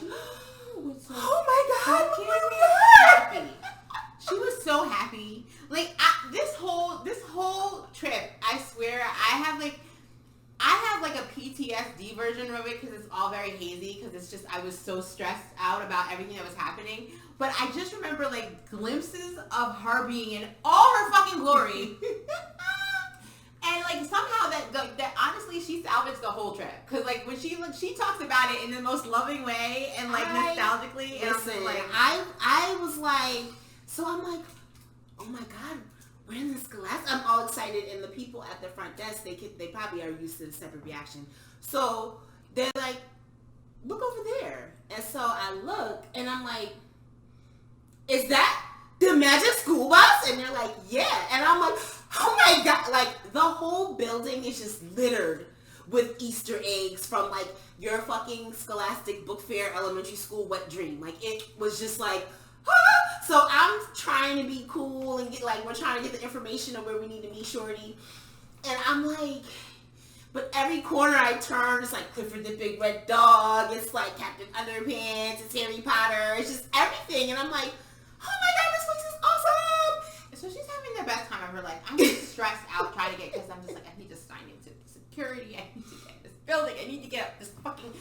oh my god, happy. She was so happy. Like this whole trip, I swear, I have like a PTSD version of it because it's all very hazy because it's just I was so stressed out about everything that was happening. But I just remember like glimpses of her being in all her fucking glory. And like somehow that honestly she salvaged the whole trip because like when she talks about it in the most loving way and like nostalgically. Listen, and like I was like, so I'm like, oh my god. We're in the Scholastic. I'm all excited, and the people at the front desk, they probably are used to the separate reaction. So they're like, look over there. And so I look, and I'm like, is that the Magic School Bus? And they're like, yeah. And I'm like, oh my god. Like, the whole building is just littered with Easter eggs from, like, your fucking Scholastic Book Fair elementary school wet dream. Like, it was just like, so I'm trying to be cool and get like we're trying to get the information of where we need to meet Shorty, and I'm like, but every corner I turn, it's like Clifford the Big Red Dog, it's like Captain Underpants, it's Harry Potter, it's just everything, and I'm like, oh my god, this place is awesome. So she's having the best time of her life. I'm just stressed out trying to get because I'm just like I need to sign into security, I need to get this building, I need to get up this fucking.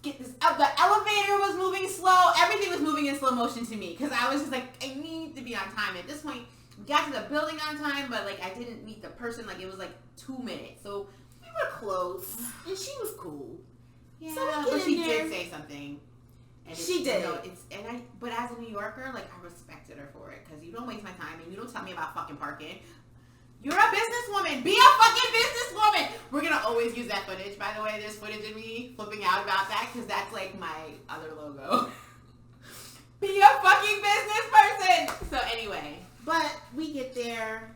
Get this up. The elevator was moving slow. Everything was moving in slow motion to me because I was just like, I need to be on time. At this point, we got to the building on time, but like I didn't meet the person. Like it was like 2 minutes, so we were close, and she was cool. Yeah, so but she did say something. And she did. You know, but as a New Yorker, like I respected her for it because you don't waste my time and you don't tell me about fucking parking. You're a businesswoman. Be a fucking businesswoman. We're going to always use that footage, by the way. There's footage of me flipping out about that because that's like my other logo. Be a fucking business person. So anyway. But we get there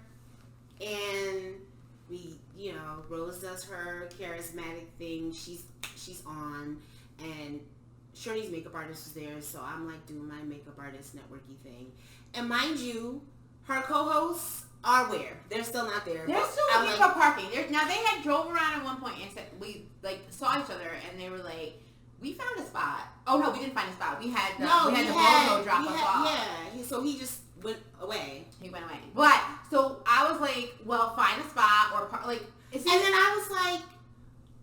and we, you know, Rose does her charismatic thing. She's on and Shorty's makeup artist is there. So I'm like doing my makeup artist networky thing. And mind you, her co-hosts are where? They're still not there. They're still looking for parking. Now they had drove around at one point and said we like saw each other and they were like, we found a spot. Oh no, we didn't find a spot. We had the logo drop us off. Yeah. So he just went away. He went away. But so I was like, well, find a spot or like. And then I was like,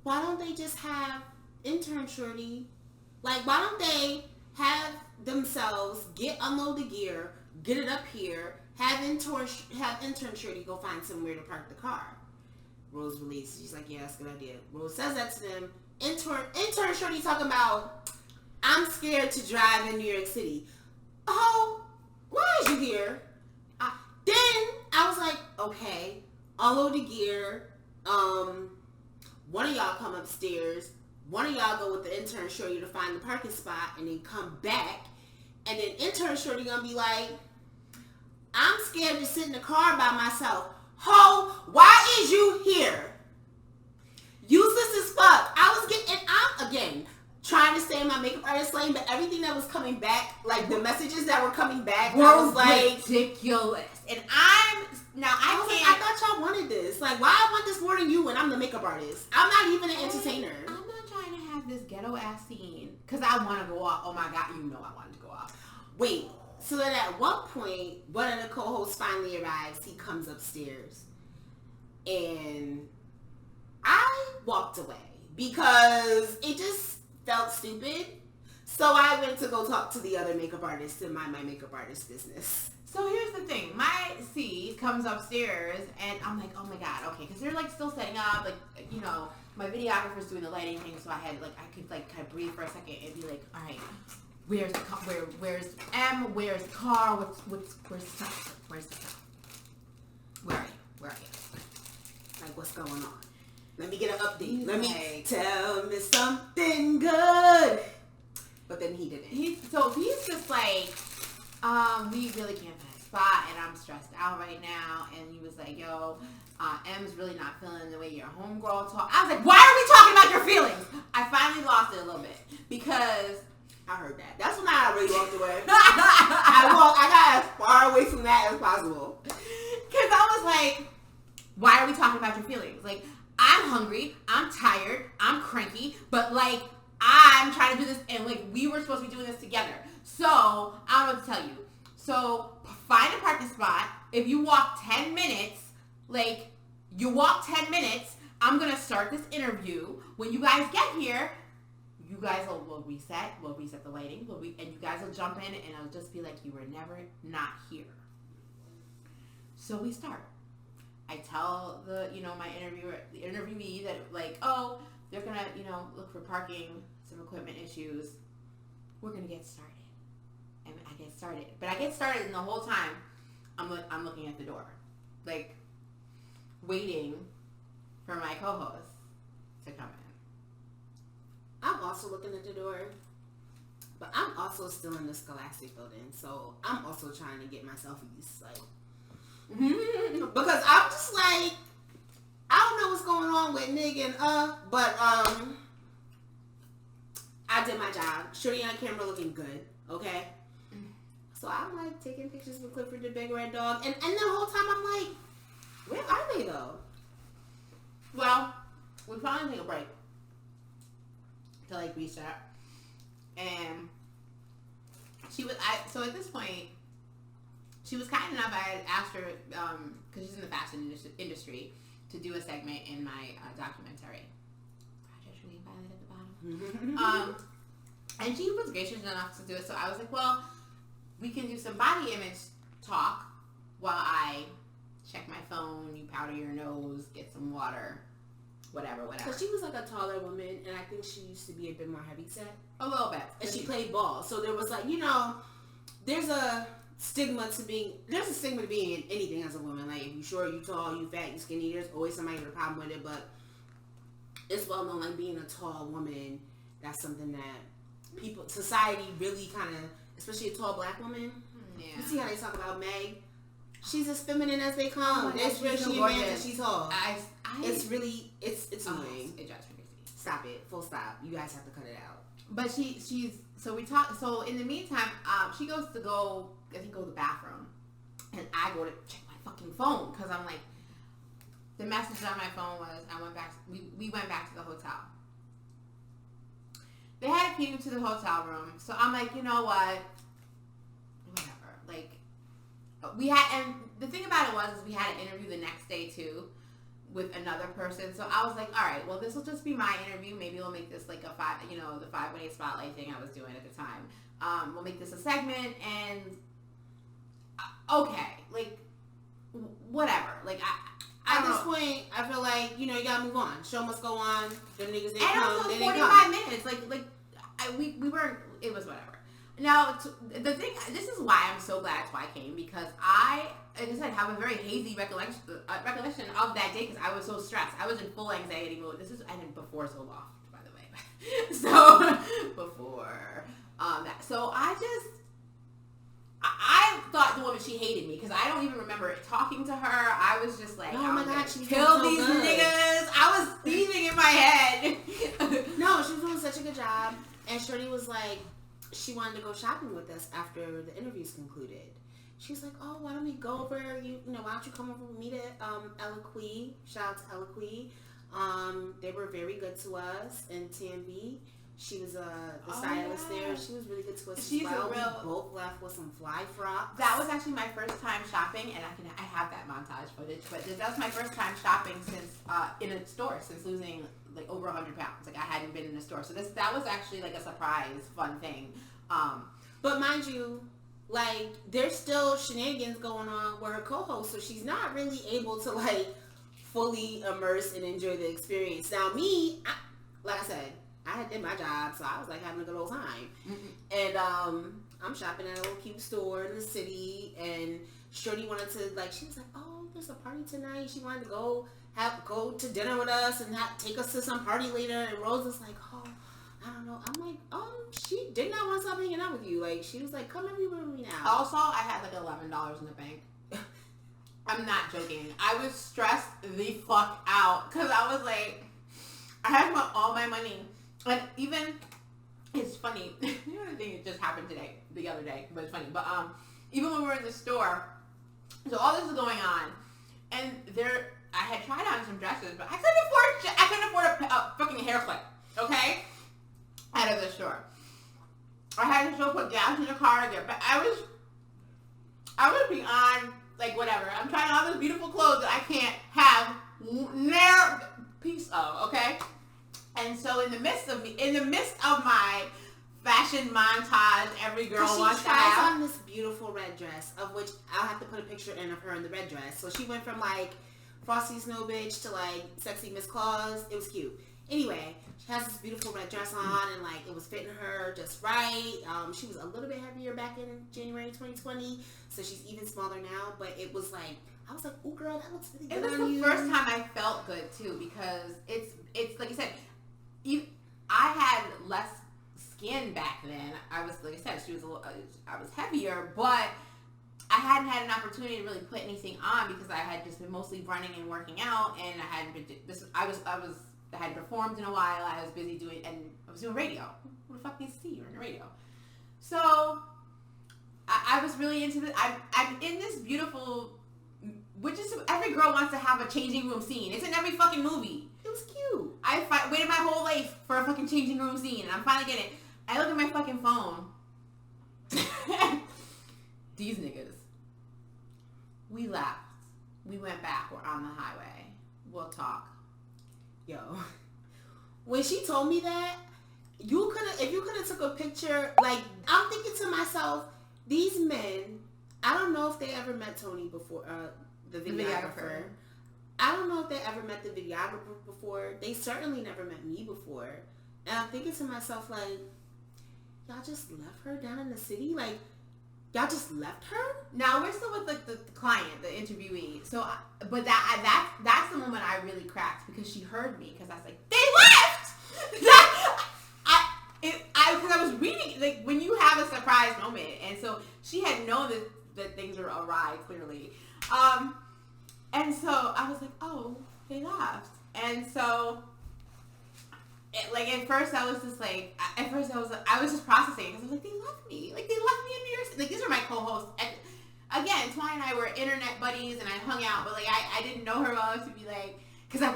why don't they just have intern Shorty? Like, why don't they have themselves unload the gear, get it up here, have intern Shorty go find somewhere to park the car. Rose believes. She's like, yeah, that's a good idea. Rose says that to them. Intern Shorty talking about, I'm scared to drive in New York City. Oh, why is you here? Then I was like, okay, unload the gear. One of y'all come upstairs. One of y'all go with the intern Shorty to find the parking spot and then come back. And then intern Shorty gonna be like, I'm scared to sit in the car by myself. Ho, why is you here? Useless as fuck. I was getting, and I'm, again, trying to stay in my makeup artist lane, but everything that was coming back, like the messages that were coming back, I was like, ridiculous. And I thought y'all wanted this. Like, why I want this more than you when I'm the makeup artist? I'm not even an entertainer. I'm not trying to have this ghetto ass scene because I want to go off. Oh my God, you know I wanted to go off. Wait, so then at one point, one of the co-hosts finally arrives. He comes upstairs. And I walked away because it just felt stupid. So I went to go talk to the other makeup artist and mind my makeup artist business. So here's the thing. My C comes upstairs and I'm like, oh my God, okay. Because they're like still setting up, like, you know, my videographer's doing the lighting thing. So I could like kind of breathe for a second and be like, all right, where's the car? Where's M? Where's the car? Where's the stuff? Where's the stuff? Where are you? Like, what's going on? Let me get an update. Let me tell me something good. But then he didn't. He's just like, we really can't find a spot, and I'm stressed out right now. And he was like, yo, M's really not feeling the way your homegirl talk. I was like, why are we talking about your feelings? I finally lost it a little bit because I heard that. That's when I really walked away. I got as far away from that as possible. Because I was like, why are we talking about your feelings? Like, I'm hungry, I'm tired, I'm cranky, but like, I'm trying to do this, and like, we were supposed to be doing this together. So, I don't know what to tell you. So, find a parking spot. If you walk 10 minutes, I'm going to start this interview. When you guys get here, you guys will reset. We'll reset the lighting. And you guys will jump in, and it'll just be like you were never not here. So, we start. I tell the interviewee that like, oh, they're gonna, look for parking, some equipment issues. We're gonna get started, and I get started. But I get started, and the whole time, I'm looking at the door, like, waiting for my co-host to come in. I'm also looking at the door, but I'm also still in the Scholastic building, so I'm also trying to get my selfies, like. Because I'm just like, I don't know what's going on with Nig and but I did my job. Shorty on camera looking good, okay? So I'm like taking pictures with Clifford the big red dog, and the whole time I'm like, where are they though? Well, we finally take a break to like reset, and so at this point, she was kind enough. I had asked her, because she's in the fashion industry, to do a segment in my documentary. Project Really Violet at the bottom. And she was gracious enough to do it. So I was like, well, we can do some body image talk while I check my phone, you powder your nose, get some water, whatever. Because she was like a taller woman, and I think she used to be a bit more heavyset. A little bit. And she played ball. So there was like, there's a stigma to being anything as a woman. Like, if you short, you tall, you fat, you skinny, there's always somebody with a problem with it. But it's well known, like, being a tall woman, that's something that society really kind of, especially a tall black woman. Yeah. You see how they talk about Meg? She's as feminine as they come. It's really she advanced and she's tall. It's really it's annoying. It drives me crazy. Stop it. Full stop. You guys have to cut it out. But so we talk. So in the meantime, she goes to go to the bathroom, and I go to check my fucking phone because I'm like, the message on my phone was we went back to the hotel. They had a key to the hotel room, so I'm like, you know what, whatever. Like, and the thing about it was we had an interview the next day too with another person. So I was like, all right, well, this will just be my interview. Maybe we'll make this like the 518 spotlight thing I was doing at the time. We'll make this a segment, and okay, like, whatever. Like, at this point, I feel like, you gotta move on. Show must go on. Them niggas, they and come, also, they 45 minutes. We weren't, it was whatever. Now, the thing, this is why I'm so glad I came, because like I said, have a very hazy recollection of that day, because I was so stressed. I was in full anxiety mode. And before Zoloft, by the way. So, before that. So, I thought the woman, she hated me, because I don't even remember talking to her. I was just like, oh my God, she kill these niggas. I was thieving in my head. No, she was doing such a good job. And Shorty was like, she wanted to go shopping with us after the interviews concluded. She's like, oh, why don't we go over, why don't you come over with me to Eloquy. Shout out to Eloquy. They were very good to us in TMB. She was the stylist there. She was really good to us. She's as well. a real. We both left with some fly frocks. That was actually my first time shopping, and I have that montage footage. But that was my first time shopping since in a store since losing like over 100 pounds. Like I hadn't been in a store, so that was actually like a surprise, fun thing. But mind you, like there's still shenanigans going on with her co-host, so she's not really able to like fully immerse and enjoy the experience. Now me, like I said, I had did my job, so I was like having a good old time. And I'm shopping at a little cute store in the city, and Shorty wanted to she was like, oh, there's a party tonight. She wanted to go to dinner with us and take us to some party later. And Rose was like, oh, I don't know. I'm like, she did not want to stop hanging out with you. Like she was like, come everywhere with me now. Also, I had like $11 in the bank. I'm not joking. I was stressed the fuck out because I was like, I had all my money. And even, it's funny, the other thing that just happened the other day, but it's funny. But even when we were in the store, so all this is going on, and I had tried on some dresses, but I couldn't afford a fucking hair clip, okay? Out of the store. I had to still put gas in the car to get back. I was beyond, like, whatever. I'm trying on all those beautiful clothes that I can't have near piece of, okay? And so in the midst of my fashion montage, every girl wants to have. She tries on this beautiful red dress, of which I'll have to put a picture in of her in the red dress. So she went from like Frosty Snow Bitch to like sexy Miss Claus. It was cute. Anyway, she has this beautiful red dress on, and like it was fitting her just right. She was a little bit heavier back in January 2020, so she's even smaller now. But it was like, I was like, "Ooh, girl, that looks really good on you." It was the first time I felt good too, because it's like I said. I had less skin back then. I was, like I said, I was heavier, but I hadn't had an opportunity to really put anything on because I had just been mostly running and working out, and I hadn't been. I hadn't performed in a while. I was busy I was doing radio. Who the fuck needs to see you in the radio? So I was really into this. I'm in this beautiful, which is every girl wants to have a changing room scene. It's in every fucking movie. It was cute. I waited my whole life for a fucking changing room scene, and I'm finally getting it. I look at my fucking phone. These niggas. We left. We went back. We're on the highway. We'll talk. Yo. When she told me that, if you could have took a picture, like, I'm thinking to myself, these men, I don't know if they ever met Tony before, the videographer. I don't know if they ever met the videographer before. They certainly never met me before. And I'm thinking to myself, like, y'all just left her down in the city? Like, y'all just left her? Now, we're still with the client, the interviewee. So, but that's the moment I really cracked, because she heard me, because I was like, they left! Because I was reading, like, when you have a surprise moment. And so she had known that things were awry, clearly. And so I was like, oh, they left. And so, at first I was just like, I was just processing, because I was like, they left me. Like, they left me in New York City. Like, these are my co-hosts. And again, Twine and I were internet buddies, and I hung out, but like, I didn't know her well enough to be like, because I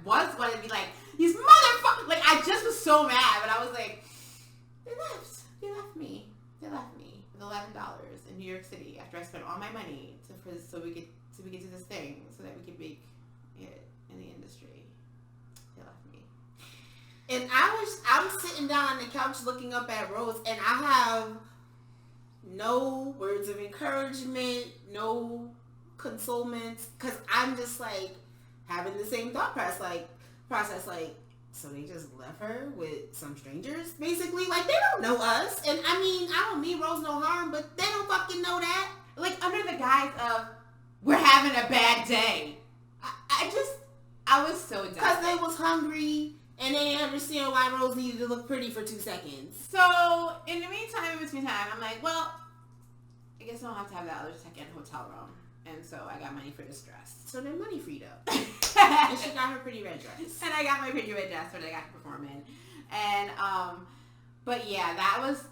was wanting to be like, these motherfuckers. Like, I just was so mad, but I was like, they left. They left me. They left me with $11 in New York City after I spent all my money so we could do this thing, so that we could make it in the industry. They left me. And I'm sitting down on the couch looking up at Rose, and I have no words of encouragement, no consolements, because I'm just like having the same thought process, like, so they just left her with some strangers, basically. Like, they don't know us, and I mean, I don't mean Rose no harm, but they don't fucking know that. Like, under the guise of, we're having a bad day. I was so dumb. Because they was hungry, and they didn't understand why Rose needed to look pretty for 2 seconds. So, in the meantime, in between time, I'm like, well, I guess I don't have to have that other second hotel room. And so I got money for this dress. So then money freed up. And she got her pretty red dress. And I got my pretty red dress that I got to perform in. And, but yeah, that was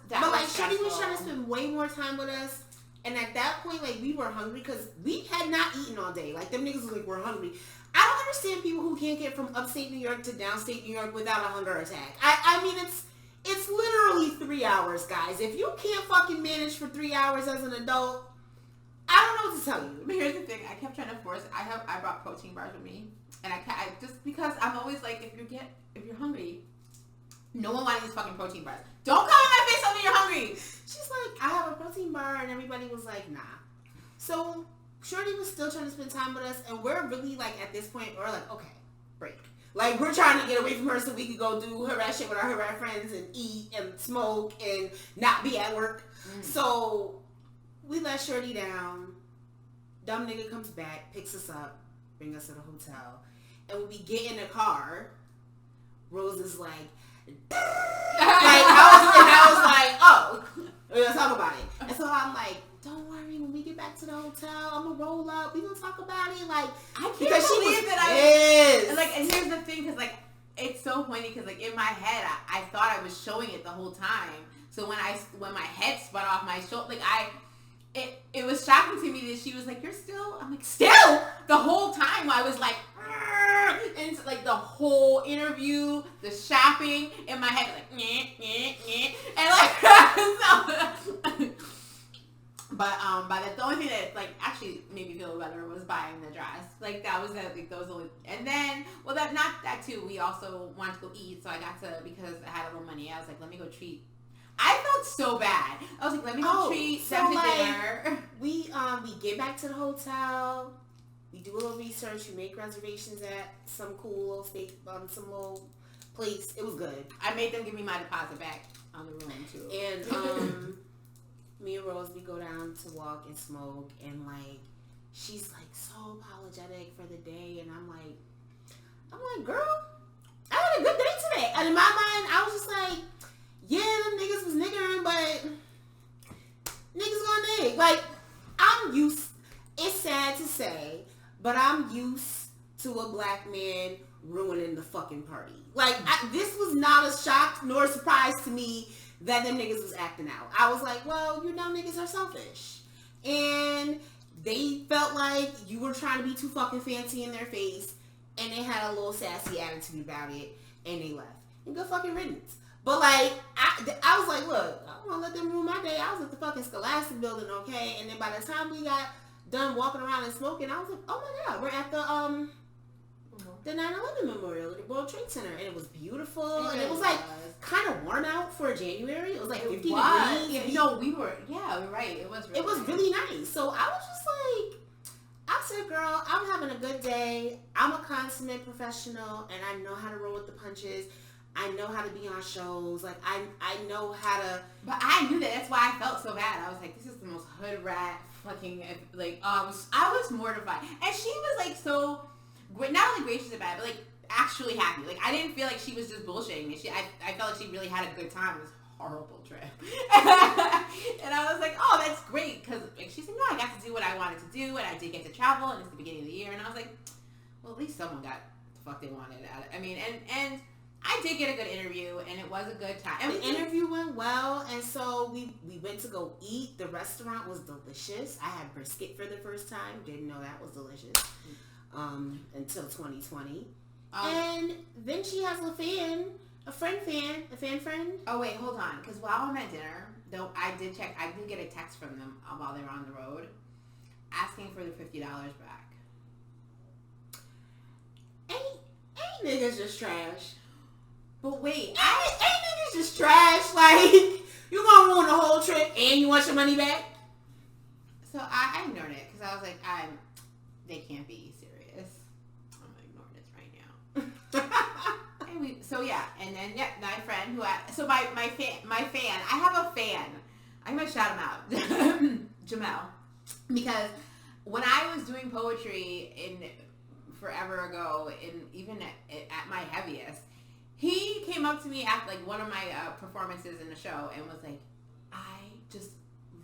Shorty was trying to spend way more time with us. And at that point, like, we were hungry because we had not eaten all day. Like, them niggas was like, we're hungry. I don't understand people who can't get from upstate New York to downstate New York without a hunger attack. I mean, it's literally 3 hours, guys. If you can't fucking manage for 3 hours as an adult, I don't know what to tell you. But here's the thing. I kept trying to force. I brought protein bars with me, and I just because I'm always like, if you're hungry, no one wanted these fucking protein bars. Don't come in my face when you're hungry. She's like, I have a protein bar, and everybody was like, nah. So Shorty was still trying to spend time with us, and we're really like at this point, we're like, okay, break. Like, we're trying to get away from her so we could go do her rat shit with our rat friends and eat and smoke and not be at work. So we let Shorty down. Dumb nigga comes back, picks us up, bring us to the hotel. And when we get in the car, Rose is like, I was like, oh, let's talk about it. And so I'm like, don't worry, when we get back to the hotel, I'm gonna roll up. We gonna talk about it. Like, I can't believe that I like. And here's the thing, because like, it's so funny because like in my head, I thought I was showing it the whole time. So when my head spun off my shoulder, like it was shocking to me that she was like, "You're still." I'm like, "Still." The whole time I was like, and it's like the whole interview, the shopping in my head, like, and like, but the only thing that like actually made me feel better was buying the dress. Like that was those only, and then not that too. We also wanted to go eat, so I got to, because I had a little money. I was like, let me go treat. I felt so bad. I was like, let me go treat them to dinner. We get back to the hotel. We do a little research. We make reservations at some cool little steak, some little place. It was good. I made them give me my deposit back on the room too. And me and Rose, we go down to walk and smoke, and like she's like so apologetic for the day, and I'm like, girl, I had a good day today. And in my mind, I was just like, yeah, them niggas was niggering, but niggas gonna nig. Like, I'm used, it's sad to say, but I'm used to a black man ruining the fucking party. Like, this was not a shock nor a surprise to me that them niggas was acting out. I was like, well, you know niggas are selfish. And they felt like you were trying to be too fucking fancy in their face, and they had a little sassy attitude about it, and they left. And good fucking riddance. But like, I was like, look, I don't want to let them ruin my day. I was at the fucking Scholastic building, okay? And then by the time we got done walking around and smoking, I was like, oh my God, we're at the 9/11 Memorial at the World Trade Center. And it was beautiful. And it was like kind of warm out for January. It was like 50 degrees. Yeah, we're right. It was really nice. So I was just like, I said, girl, I'm having a good day. I'm a consummate professional, and I know how to roll with the punches. I know how to be on shows. Like, I know how to... But I knew that. That's why I felt so bad. I was like, this is the most hood rat fucking... Like, I was mortified. And she was, like, so... Not only gracious about it, but, like, actually happy. Like, I didn't feel like she was just bullshitting me. I felt like she really had a good time. It was a horrible trip. And I was like, oh, that's great. Because, like, she said, no, I got to do what I wanted to do. And I did get to travel. And it's the beginning of the year. And I was like, well, at least someone got the fuck they wanted out of it. I mean, and I did get a good interview, and it was a good time. And the interview went well, and so we went to go eat. The restaurant was delicious. I had brisket for the first time. Didn't know that was delicious until 2020. And then she has a fan friend. Oh, wait, hold on. Because while I'm at dinner, though, I did get a text from them while they were on the road asking for the $50 back. Ain't niggas just trash. But wait, ain't niggas just trash? Like, You gonna ruin the whole trip and you want your money back? So I ignored it because I was like, they can't be serious. I'm ignoring this right now. And then my friend my fan. I have a fan. I'm gonna shout him out, Jamel, because when I was doing poetry forever ago, even at my heaviest, he came up to me at like one of my performances in the show and was like, I just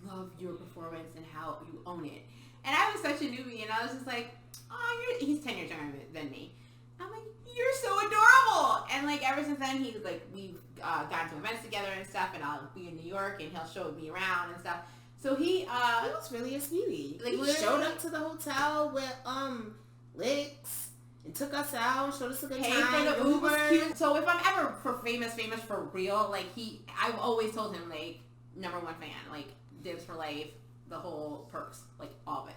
love your performance and how you own it. And I was such a newbie, and I was just like, oh, he's 10 years younger than me. I'm like, you're so adorable. And like ever since then, he's like, we've gone to events together and stuff, and I'll be in New York and he'll show me around and stuff. So he was really a sweetie. Like, he showed up to the hotel with licks and took us out, showed us a good time. For the Uber. So if I'm ever famous for real, like I've always told him like #1 fan, like dibs for life, the whole perks, like all of it.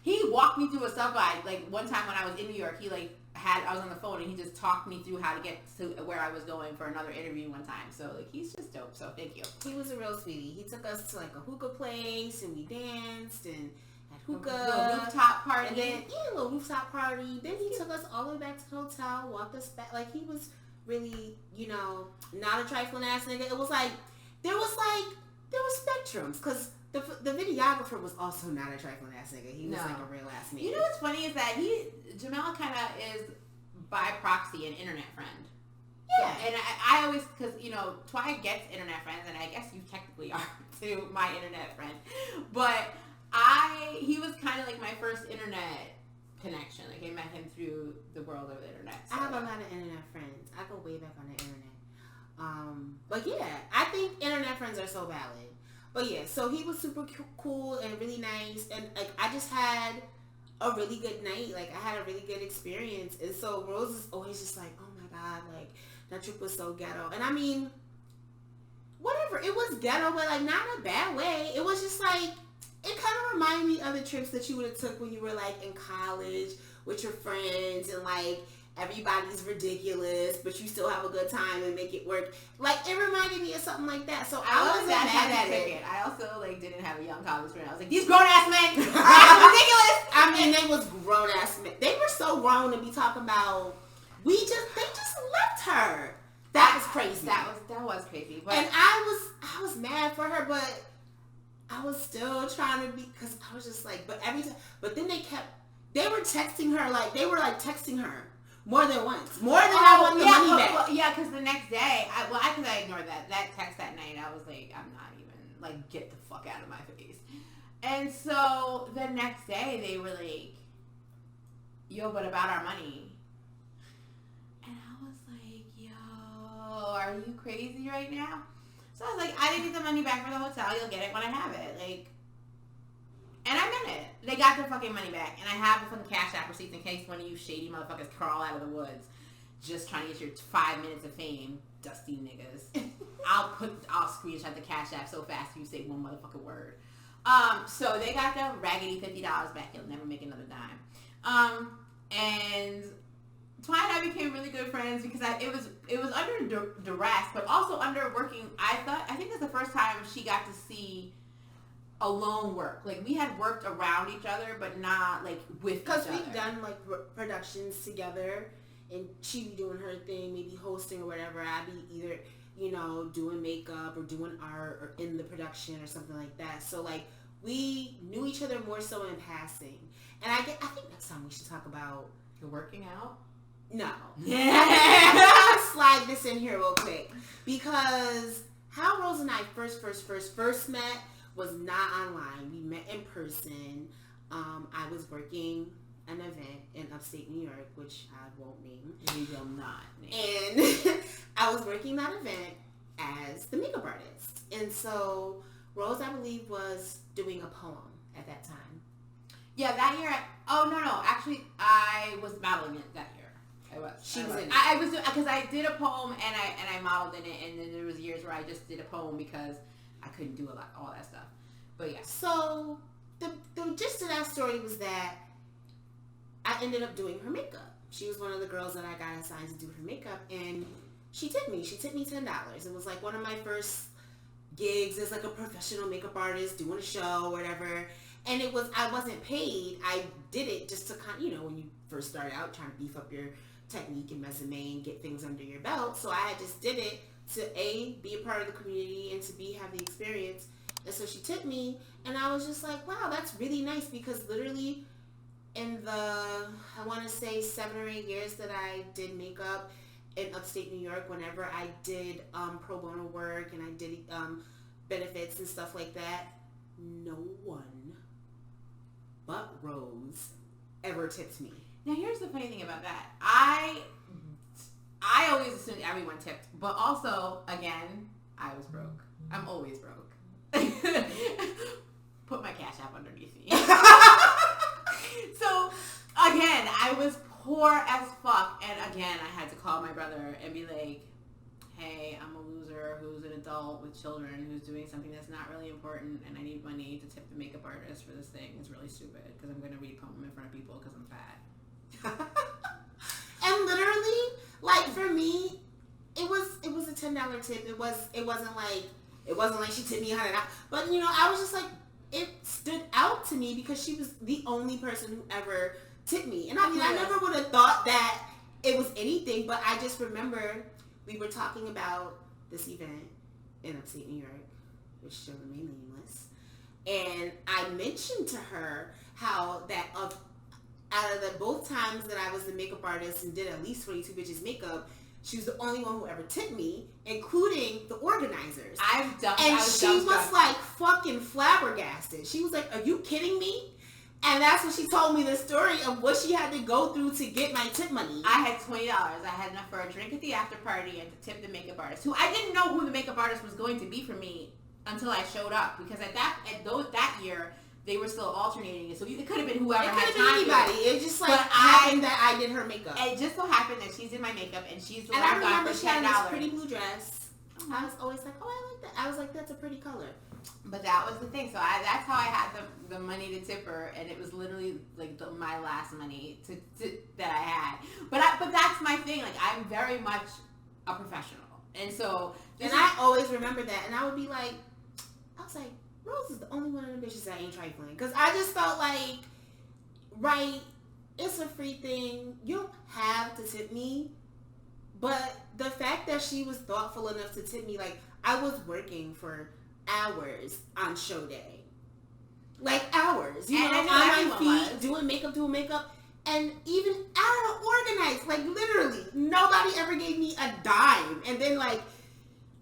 He walked me through a subway. Like one time when I was in New York, I was on the phone and he just talked me through how to get to where I was going for another interview one time. So like he's just dope. So thank you. He was a real sweetie. He took us to like a hookah place and we danced and had hookah. Little rooftop party. And then a little rooftop party. Then he took us all the way back to the hotel, walked us back. Like he was really, not a trifling ass nigga. It was like there was spectrums because the videographer was also not a trifling ass nigga. He was like a real ass nigga. You know what's funny is that Jamel kind of is by proxy an internet friend. Yeah. So, and I always, because, Twy gets internet friends, and I guess you technically are too, my internet friend. But he was kind of like my first internet connection. Like I met him through the world of the internet. So. I have a lot of internet friends. I go way back on the internet. But yeah, I think internet friends are so valid. But yeah, so he was super cool and really nice, and like I just had a really good night. Like I had a really good experience, and so Rose is always just like, oh my god, like that trip was so ghetto. And I mean, whatever, it was ghetto, but like not in a bad way. It was just like it kind of reminded me of the trips that you would have took when you were like in college with your friends, and like everybody's ridiculous, but you still have a good time and make it work. Like it reminded me of something like that. So I wasn't mad at it. I also like didn't have a young college friend. I was like, these grown ass men are ridiculous. I mean, they was grown ass men. They were so grown to be talking about. They just left her. That was crazy. That was crazy. But and I was mad for her, but I was still trying to be, because I was just like, but then they were texting her, like they were like texting her. More than once. More than I want the money back. Well, yeah, because the next day, I ignored that text that night. I was like, I'm not even, like, get the fuck out of my face. And so the next day, they were like, yo, what about our money? And I was like, yo, are you crazy right now? So I was like, I didn't get the money back for the hotel. You'll get it when I have it. Like, and I meant it. They got their fucking money back. And I have the fucking Cash App receipts in case one of you shady motherfuckers crawl out of the woods just trying to get your 5 minutes of fame, dusty niggas. I'll screenshot the Cash App so fast you say one motherfucking word. So they got their raggedy $50 back. You'll never make another dime. And Twy and I became really good friends because it was under duress, but also under working. I think that's the first time she got to see alone work. Like we had worked around each other, but not like with each other. Because we've done like productions together, and she'd be doing her thing, maybe hosting or whatever. I'd be either doing makeup or doing art or in the production or something like that. So like we knew each other more so in passing. And I think next time we should talk about the working out. No. I'm gonna slide this in here real quick because how Rose and I first met was not online. We met in person. I was working an event in upstate New York, which I won't name. We will not name. And I was working that event as the makeup artist. And so Rose, I believe, was doing a poem at that time. Yeah, that year. Actually, I was modeling it that year. I was. She was in it. I was because I did a poem and I modeled in it, and then there was years where I just did a poem because I couldn't do all that stuff. But yeah. So the gist of that story was that I ended up doing her makeup. She was one of the girls that I got assigned to do her makeup, and she tipped me. She tipped me $10. It was like one of my first gigs as like a professional makeup artist doing a show or whatever. And I wasn't paid. I did it just to kind of, when you first start out trying to beef up your technique and resume and get things under your belt. So I just did it to A, be a part of the community, and to B, have the experience. And so she tipped me, and I was just like, wow, that's really nice, because literally in the, I want to say 7 or 8 years that I did makeup in upstate New York, whenever I did pro bono work and I did benefits and stuff like that, no one but Rose ever tipped me. Now here's the funny thing about that. I always assumed everyone tipped, but also, again, I was broke. I'm always broke. Put my Cash App underneath me. So, again, I was poor as fuck, and again, I had to call my brother and be like, hey, I'm a loser who's an adult with children who's doing something that's not really important, and I need money to tip the makeup artist for this thing. It's really stupid, because I'm going to read poem in front of people because I'm fat. And literally, like, for me, it was a $10 tip. It wasn't like she tipped me $100. But I was just like, it stood out to me because she was the only person who ever tipped me. And I mean, I never would have thought that it was anything, but I just remember we were talking about this event in upstate New York, which shall remain nameless. And I mentioned to her how that out of the both times that I was the makeup artist and did at least 22 bitches makeup, she was the only one who ever tipped me, including the organizers. And she was like fucking flabbergasted. She was like, are you kidding me? And that's when she told me the story of what she had to go through to get my tip money. I had $20. I had enough for a drink at the after party and to tip the makeup artist, who I didn't know who the makeup artist was going to be for me until I showed up, because that year they were still alternating, so it could have been whoever had time. It could have been anybody. It just happened that I did her makeup. It just so happened that she did my makeup, and she's the one who got for $10. And I remember she had this pretty blue dress. I was always like, oh, I like that. I was like, that's a pretty color. But that was the thing. So that's how I had the money to tip her, and it was literally like my last money that I had. But that's my thing. Like, I'm very much a professional, and so I always remember that, and I would be like, I was like, Rose is the only one of the bitches that ain't trifling, because I just felt like, right, it's a free thing. You don't have to tip me, but the fact that she was thoughtful enough to tip me, like, I was working for hours on show day, like hours, on my feet, doing makeup, and even I don't organize, like literally nobody ever gave me a dime. And then like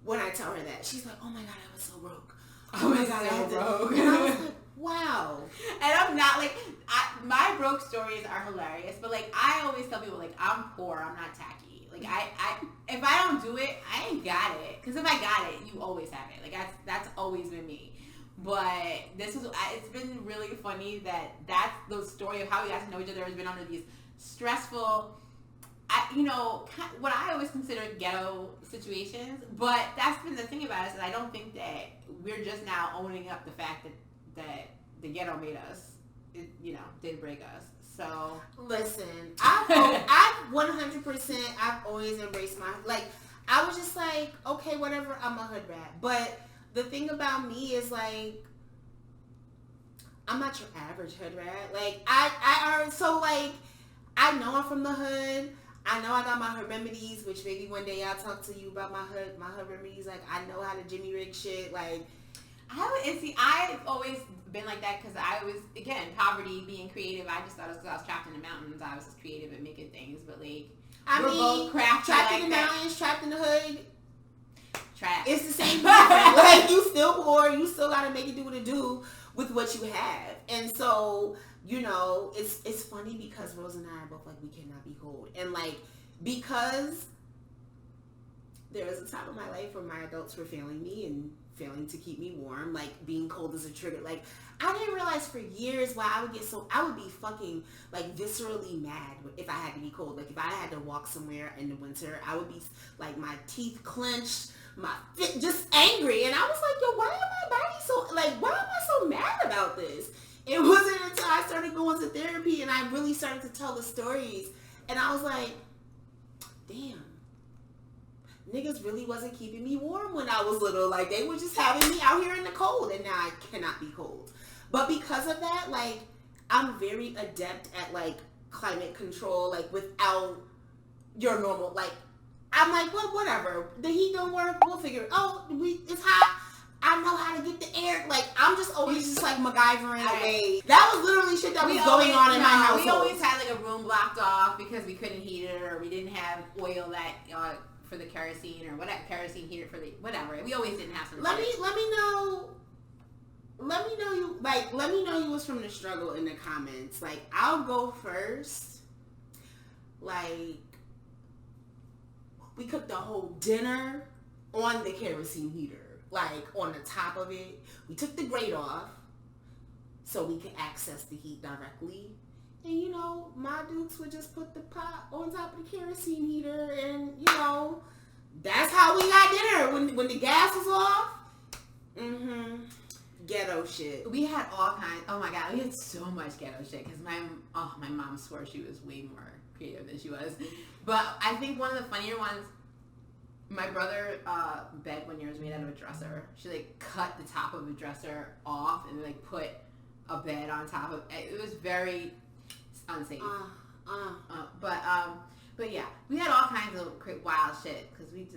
when I tell her that, she's like, oh my god, I was so broke. Oh my god, I was broke. And I was like, wow. And I'm not like, my broke stories are hilarious, but like I always tell people, like, I'm poor, I'm not tacky. Like if I don't do it, I ain't got it. Because if I got it, you always have it. Like that's always been me. But it's been really funny that's the story of how we got to know each other has been under these stressful, what I always consider ghetto situations. But that's been the thing about us, is I don't think that we're just now owning up the fact that the ghetto made us, did break us. So listen, I've 100%, I've always embraced I was just like, okay, whatever, I'm a hood rat. But the thing about me is like, I'm not your average hood rat. Like I know I'm from the hood. I know I got my hood remedies, which maybe one day I'll talk to you about my hood remedies. Like I know how to Jimmy Rig shit. Like I've always been like that, because I was, again, poverty, being creative. I just thought it was because I was trapped in the mountains, I was just creative at making things. But like, we're both crafty, trapped like in the mountains, trapped in the hood. Trapped. It's the same thing. Like, you still poor. You still gotta make it do what it do with what you have. And so, it's funny because Rose and I are both like, we cannot be cold. And like, because there was a time in my life where my adults were failing me and failing to keep me warm, like being cold is a trigger. Like, I didn't realize for years why I would be fucking like viscerally mad if I had to be cold. Like if I had to walk somewhere in the winter, I would be like, my teeth clenched, just angry. And I was like, yo, why am my body so, like, why am I so mad about this? It wasn't until I started going to therapy and I really started to tell the stories. And I was like, damn, niggas really wasn't keeping me warm when I was little. Like, they were just having me out here in the cold, and now I cannot be cold. But because of that, like, I'm very adept at, like, climate control, like, without your normal, like, I'm like, well, whatever. The heat don't work, we'll figure it. Oh, it's hot. I know how to get the air. Like, I'm just always just, like, MacGyvering away. That was literally shit that was going on in my household. We always had, like, a room blocked off because we couldn't heat it, or we didn't have oil that, for the kerosene, or whatever, kerosene heater for the, whatever. We always didn't have some Let me know you was from the struggle in the comments. Like, I'll go first. Like, we cooked the whole dinner on the kerosene heater. Like, on the top of it. We took the grate off so we could access the heat directly. And, you know, my dukes would just put the pot on top of the kerosene heater, and, you know, that's how we got dinner. When the gas was off, ghetto shit. We had all kinds. Oh my god, we had so much ghetto shit because my mom swore she was way more creative than she was. But I think one of the funnier ones, my brother bed one year was made out of a dresser. She like cut the top of the dresser off and like put a bed on top of it. It was very unsafe. But yeah, we had all kinds of wild shit because we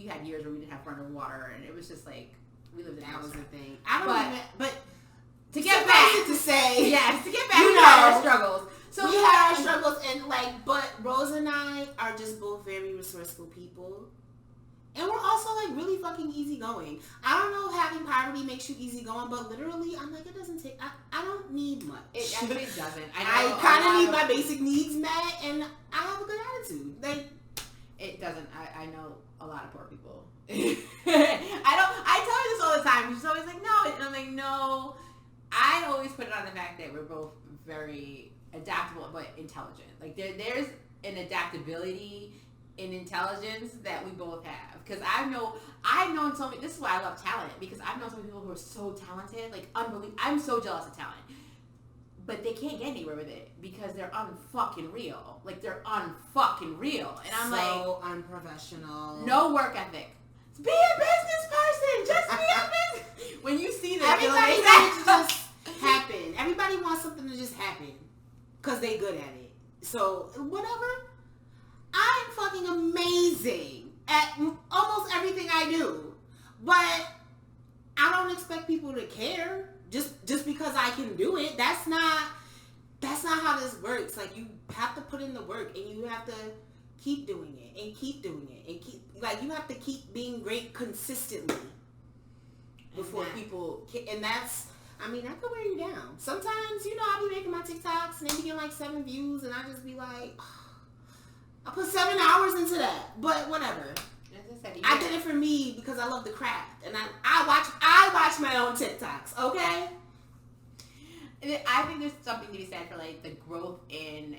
had years where we didn't have running water, and it was just like we lived in that was the thing. But to get back to say, yes, to get back, we had our struggles. So we had our struggles, and like, but Rose and I are just both very resourceful people. And we're also, like, really fucking easygoing. I don't know if having poverty makes you easygoing, but literally, I'm like, it doesn't take, I don't need much. It actually doesn't. I kind of need my basic needs met, and I have a good attitude. Like, it doesn't. I know a lot of poor people. I tell her this all the time. She's always like, no. And I'm like, no. I always put it on the fact that we're both very adaptable but intelligent. Like, there's an adaptability in intelligence that we both have, because I've known so many. This is why I love talent, because I've known so many people who are so talented, like unbelievable. I'm so jealous of talent, but they can't get anywhere with it because they're unfucking real. Like, they're unfucking real, and I'm so unprofessional. No work ethic. Be a business person. Just be a business. When you see that, everybody wants it to just happen. Everybody wants something to just happen because they good at it. So whatever. I'm fucking amazing at almost everything I do, but I don't expect people to care just because I can do it. That's not how this works. Like, you have to put in the work, and you have to keep doing it and keep doing it and keep, like, you have to keep being great consistently before people can, and that's, I mean, that could wear you down. Sometimes, you know, I'll be making my TikToks and they be getting like 7 views, and I just be like, I put 7 hours into that, but whatever. I did it for me because I love the craft, and I watch my own TikToks. Okay. I think there's something to be said for like the growth in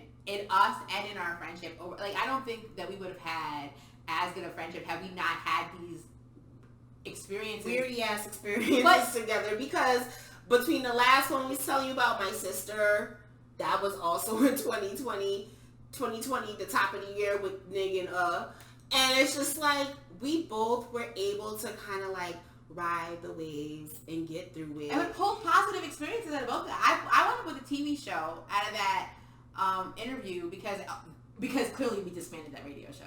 us and in our friendship. Like, I don't think that we would have had as good a friendship had we not had these experiences, weird ass experiences together. Because between the last one we was telling you about my sister, that was also in 2020, the top of the year with Nig and it's just like we both were able to kind of like ride the waves and get through it. And we pulled positive experiences out of both of that. I wanted to put a TV show out of that interview because clearly we disbanded that radio show.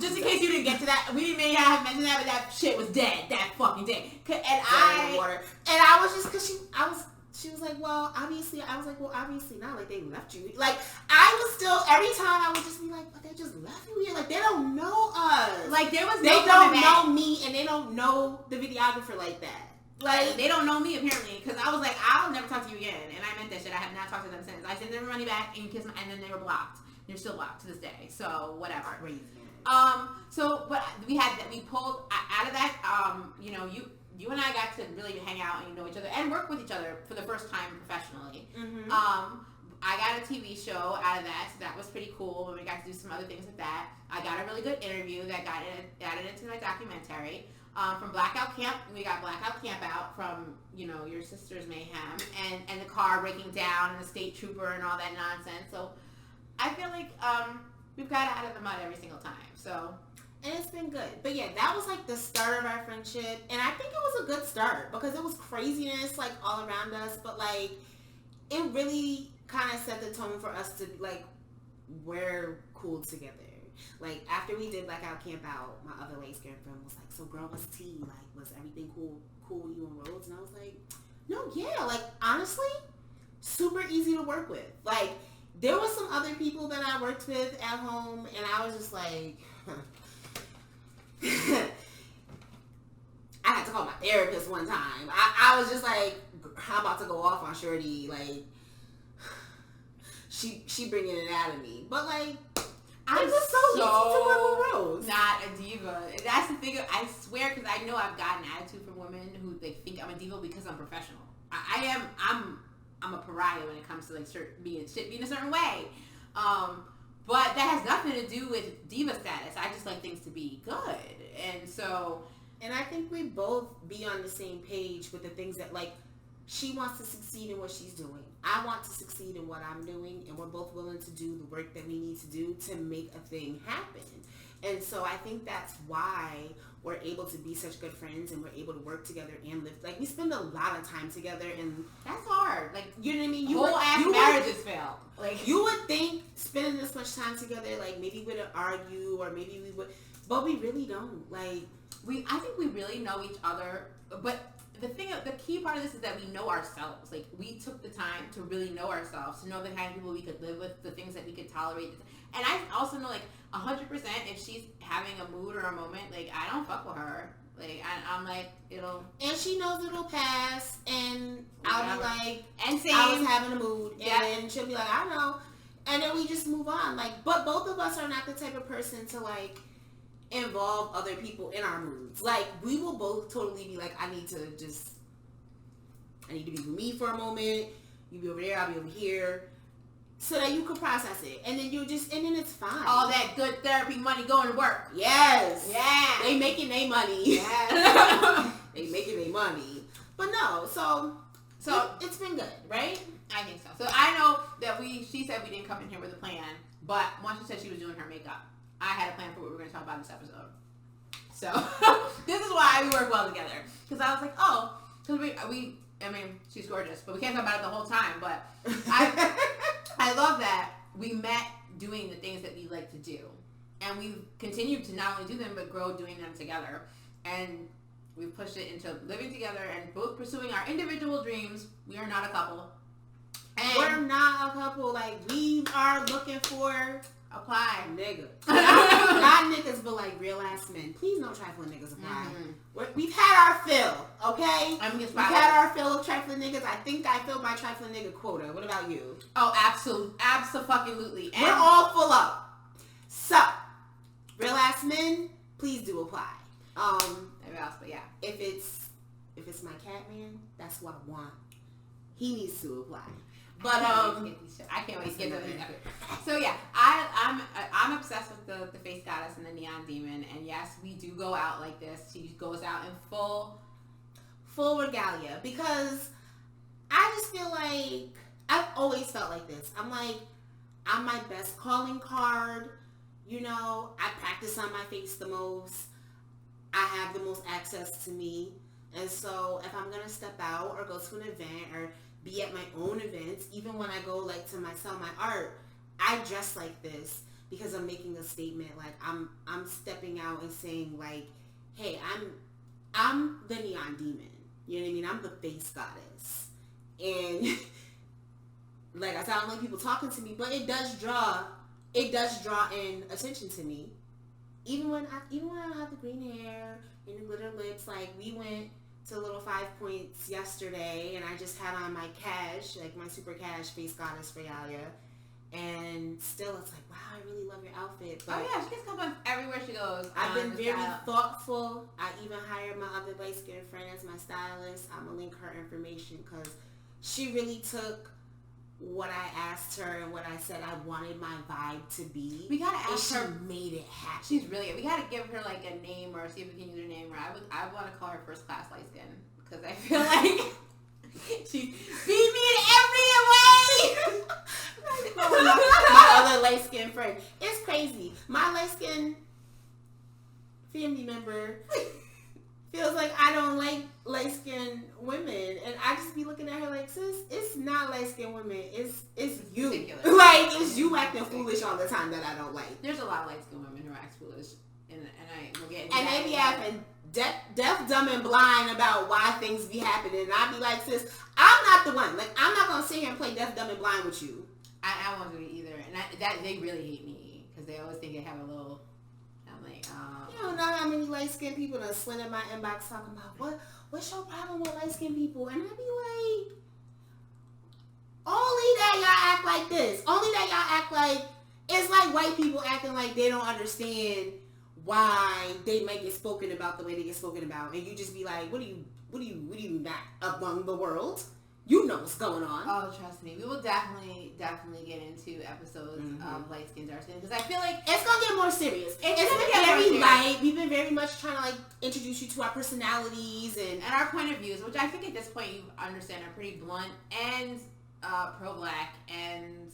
Just in case you didn't get to that, we may not have mentioned that, but that shit was dead. That fucking day. And I was just, because she was like, well, obviously, I was like, well, obviously not. Like, they left you. Like, I was still, every time I would just be like, but they just left you here. Like, they don't know us. Like, they don't know me, and they don't know the videographer like that. Like, they don't know me, apparently, because I was like, I'll never talk to you again. And I meant that shit. I have not talked to them since. I sent them money back and kissed them, and then they were blocked. They're still blocked to this day. So, whatever. Crazy. But we pulled out of that, you know, you and I got to really hang out and know each other and work with each other for the first time professionally. Mm-hmm. I got a TV show out of that, so that was pretty cool. And we got to do some other things with that. I got a really good interview that got added into my documentary. From Blackout Camp, we got Blackout Camp out from, you know, your sister's mayhem and the car breaking down and the state trooper and all that nonsense. So I feel like we've got it out of the mud every single time. So. And it's been good. But yeah, that was like the start of our friendship. And I think it was a good start because it was craziness like all around us. But like, it really kind of set the tone for us to like, we're cool together. Like after we did Blackout Camp Out, my other light-skinned friend was like, so girl, what's tea? Like, was everything cool with you and Rose? And I was like, no, yeah. Like honestly, super easy to work with. Like there was some other people that I worked with at home and I was just like, I had to call my therapist one time. I was just like, I'm about to go off on Shorty. Like, she bringing it out of me. But like, I'm was so easy to work with Rose. Not a diva. That's the thing. I swear, because I know I've gotten attitude from women who they think I'm a diva because I'm professional. I'm a pariah when it comes to like being a certain way. But that has nothing to do with diva status. I just like things to be good. And so... And I think we both be on the same page with the things that, like, she wants to succeed in what she's doing. I want to succeed in what I'm doing. And we're both willing to do the work that we need to do to make a thing happen. And so I think that's why we're able to be such good friends and we're able to work together and live. Like, we spend a lot of time together and... That's hard. Like, you know what I mean? Whole marriages fail. Like, you would think spending this much time together, like, maybe we would argue or maybe we would... But we really don't. Like... I think we really know each other. But the key part of this is that we know ourselves. Like, we took the time to really know ourselves, to know the kind of people we could live with, the things that we could tolerate. And I also know, like, 100% if she's having a mood or a moment, like, I don't fuck with her. Like, I'm like, it'll... And she knows it'll pass, and I'll be like, and same. I was having a mood, and then she'll be like, I know. And then we just move on. Like, but both of us are not the type of person to, like, involve other people in our moods. Like, we will both totally be like, I need to be with me for a moment. You be over there, I'll be over here. So that you can process it. And then and then it's fine. All that good therapy money going to work. Yes. Yeah. They making their money. Yes. They making their money. But no, so it's been good, right? I think so. So I know that she said we didn't come in here with a plan, but once she said she was doing her makeup, I had a plan for what we were going to talk about in this episode. So this is why we work well together. Because I was like, because she's gorgeous, but we can't talk about it the whole time. But I love that we met doing the things that we like to do. And we've continued to not only do them, but grow doing them together. And we've pushed it into living together and both pursuing our individual dreams. We are not a couple. And we're not a couple. Like, we are looking for... Apply. Nigga. Not niggas, but like real ass men. Please no trifling niggas apply. Mm-hmm. We've had our fill, okay? We've had our fill of trifling niggas. I think I filled my trifling nigga quota. What about you? Oh, absolutely. We're all full up. So, real ass men, please do apply. Everybody else, but yeah. If it's my cat man, that's who I want. He needs to apply. But I can't wait to get to these. So yeah, I'm obsessed with the face goddess and the neon demon, and yes, we do go out like this. She goes out in full regalia because I just feel like I've always felt like this. I'm like, I'm my best calling card. You know, I practice on my face the most. I have the most access to me, and so if I'm gonna step out or go to an event or be at my own events, even when I go like to sell my art, I dress like this because I'm making a statement. Like I'm stepping out and saying like, hey, I'm the neon demon. You know what I mean? I'm the face goddess. And like I said, I don't like people talking to me, but it does draw in attention to me. Even when I don't have the green hair and the glitter lips, like we went to Little 5 Points yesterday, and I just had on my cash, like my super cash face goddess regalia, and still it's like, wow, I really love your outfit. But she gets compliments everywhere she goes. I've been very thoughtful. I even hired my other light-skinned friend as my stylist. I'm gonna link her information because she really took what I asked her and what I said I wanted my vibe to be. We gotta ask her. She made it happen. She's really good. We gotta give her like a name or see if we can use her name. Or I want to call her first class light skin because I feel like she beat me in every way. my other light skinned friend. It's crazy. crazy. My light-skinned family member feels like I don't like light-skinned women, and I just be looking at her like, sis, it's not light-skinned women, it's you. Ridiculous. Like, it's you acting foolish all the time that I don't like. There's a lot of light-skinned women who act foolish, and I will get into and that. they be acting deaf, dumb, and blind about why things be happening, and I be like, sis, I'm not the one. Like, I'm not gonna sit here and play deaf, dumb, and blind with you. I won't do it either, and they really hate me because they always think they have a little. I'm like, you don't know how many light skinned people that slid in my inbox talking about what's your problem with light skinned people, and I be like, only that y'all act like this, only that y'all act like it's like white people acting like they don't understand why they might get spoken about the way they get spoken about, and you just be like, what do you not among the world? You know what's going on. Oh, trust me. We will definitely get into episodes of light skin, dark skin, because I feel like it's gonna get more serious. It's been very light. We've been very much trying to like introduce you to our personalities and our point of views, which I think at this point you understand are pretty blunt and pro-black and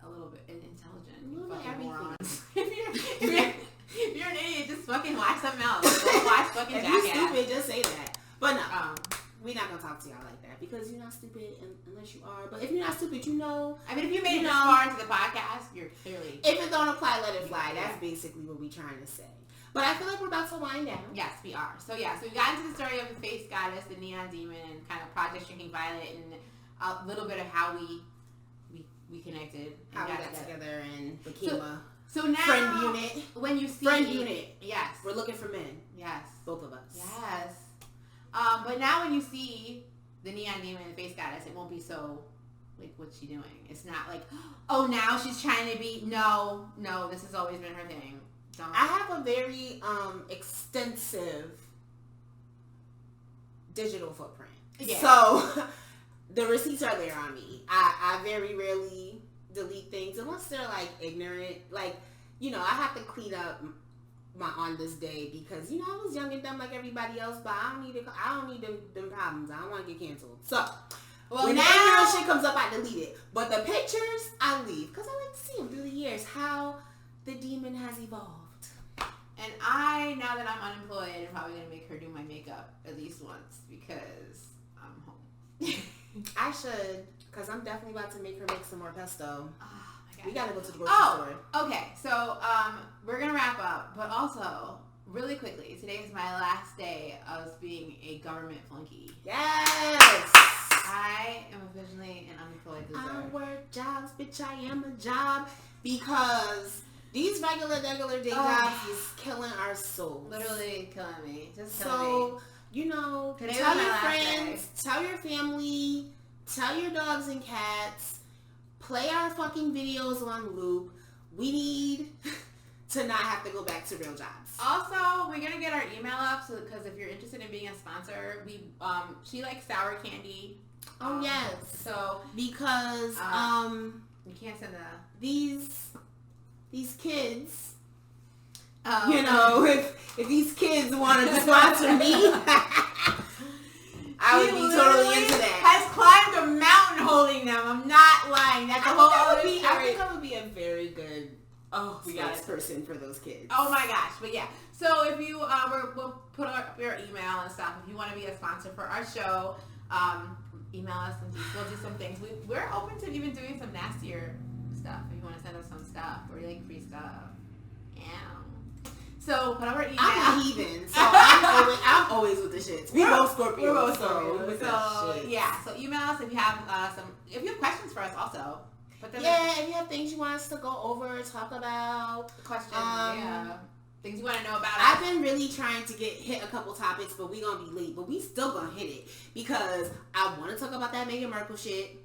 a little bit intelligent. You fucking morons. if you're an idiot, just fucking watch something else. Go watch fucking Jackass. If you're stupid, just say that. But no, we're not gonna talk to y'all like that because you're not stupid unless you are. But if you're not stupid, you know. I mean, if you made it this far into the podcast, you're clearly. If it don't apply, let it fly. That's basically what we're trying to say. But I feel like we're about to wind down. Yes, we are. So we got into the story of the face goddess, the neon demon, and kind of Project Drinking Violet, and a little bit of how we connected, and how we got together and became so now friend unit. When you see friend unit, yes, we're looking for men. Yes, both of us. Yes. But now when you see the neon demon and the face goddess, it won't be so like, what's she doing? It's not like, oh, now she's trying to be. No, this has always been her thing. I have a very extensive digital footprint. Yeah. So the receipts are there on me. I very rarely delete things unless they're like ignorant. Like, you know, I have to clean up my on this day because, you know, I was young and dumb like everybody else, but I don't need them problems. I don't want to get canceled. So when that real shit comes up, I delete it. But the pictures I leave because I like to see them through the years how the demon has evolved. And I, now that I'm unemployed, I'm probably gonna make her do my makeup at least once because I'm home. I should, because I'm definitely about to make her make some more pesto. Oh my God. We gotta go to the grocery store. Okay, so we're gonna wrap up, but also really quickly, today is my last day of being a government flunky. Yes. I am officially an unemployed loser. I work jobs, bitch. I am a job because these regular day jobs is killing our souls. Literally killing me. Just killing me. So, you know, tell your friends, tell your family, tell your dogs and cats, play our fucking videos on loop. We need to not have to go back to real jobs. Also, we're gonna get our email up so because if you're interested in being a sponsor, she likes sour candy. Oh yes. So because you can't send these kids, you know, if these kids wanted to sponsor me, I would be totally into that. Has climbed a mountain holding them. I'm not lying. That's a whole other story. I think I would be a very good person for those kids. Oh my gosh. But yeah. So if you, we'll put up your email and stuff. If you want to be a sponsor for our show, email us and we'll do some things. We're open to even doing some nastier stuff if you want to send us some stuff or you like free stuff. Yeah. So put up our email. I'm a heathen, so I'm always with the shits. We both Scorpios. We're both Scorpios. So yeah. So email us if you have if you have questions for us also. If you have things you want us to go over, talk about. Questions, things you want to know about I've been really trying to hit a couple topics, but we gonna be late. But we still gonna hit it because I want to talk about that Meghan Markle shit.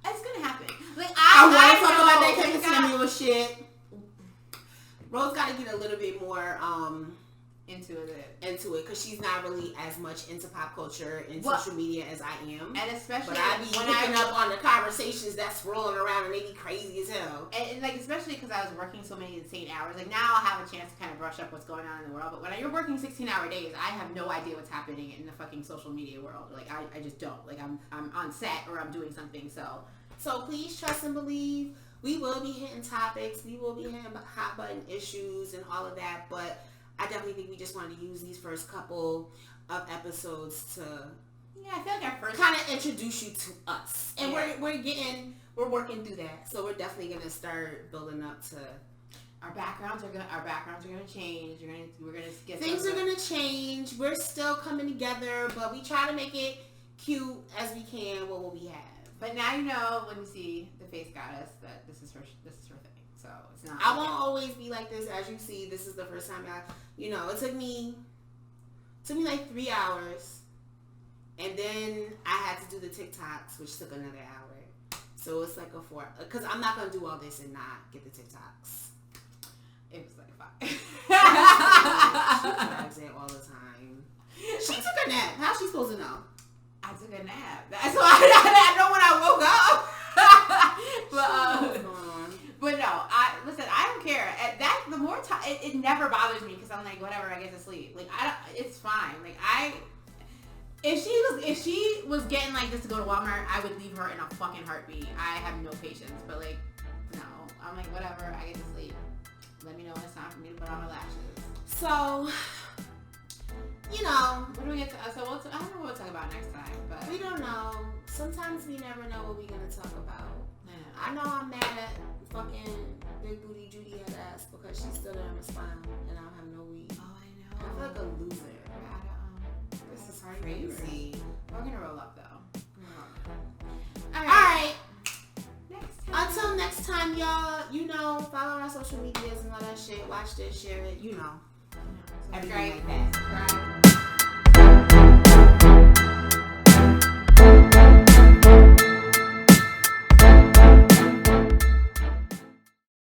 It's gonna happen. Like I want to talk about that Kevin Samuel shit. Rose got to get a little bit more into it because she's not really as much into pop culture and social media as I am. And especially but I be picking up on the conversations that's rolling around and they be crazy as hell. And like especially because I was working so many insane hours. Like now I'll have a chance to kind of brush up what's going on in the world. But when you're working 16-hour days, I have no idea what's happening in the fucking social media world. Like I just don't. Like I'm on set or I'm doing something. So So please trust and believe. We will be hitting topics. We will be hitting hot button issues and all of that. But I definitely think we just wanted to use these first couple of episodes to I feel like our first kind of introduce you to us. And we're working through that. So we're definitely gonna start building up to our backgrounds are gonna change. We're gonna get things are gonna change. We're still coming together, but we try to make it cute as we can with what we have. But now you know when you see the face goddess that this is her thing. So it's not. I won't always be like this. As you see, this is the first time it took me like 3 hours, and then I had to do the TikToks, which took another hour. So it's like a 4. Because I'm not gonna do all this and not get the TikToks. It was like 5. She grabs it all the time. She took a nap. How's she supposed to know? I took a nap. That's why I know when I woke up. But no, I don't care. The more time, it never bothers me because I'm like, whatever, I get to sleep. Like it's fine. Like if she was getting like this to go to Walmart, I would leave her in a fucking heartbeat. I have no patience. But like, no, I'm like, whatever, I get to sleep. Let me know when it's time for me to put on my lashes. So, what do we get to? So I don't know what we'll talk about next time, but we don't know. Sometimes we never know what we're gonna talk about. Yeah. I know I'm mad at fucking Big Booty Judy head ass because she stood there and smiled and I don't have no weed. Oh, I know. I feel like a loser. This is crazy. We're gonna roll up though. All right. Next time. Until next time, y'all. Follow our social medias and all that shit. Watch this, share it. Everything like that. Subscribe.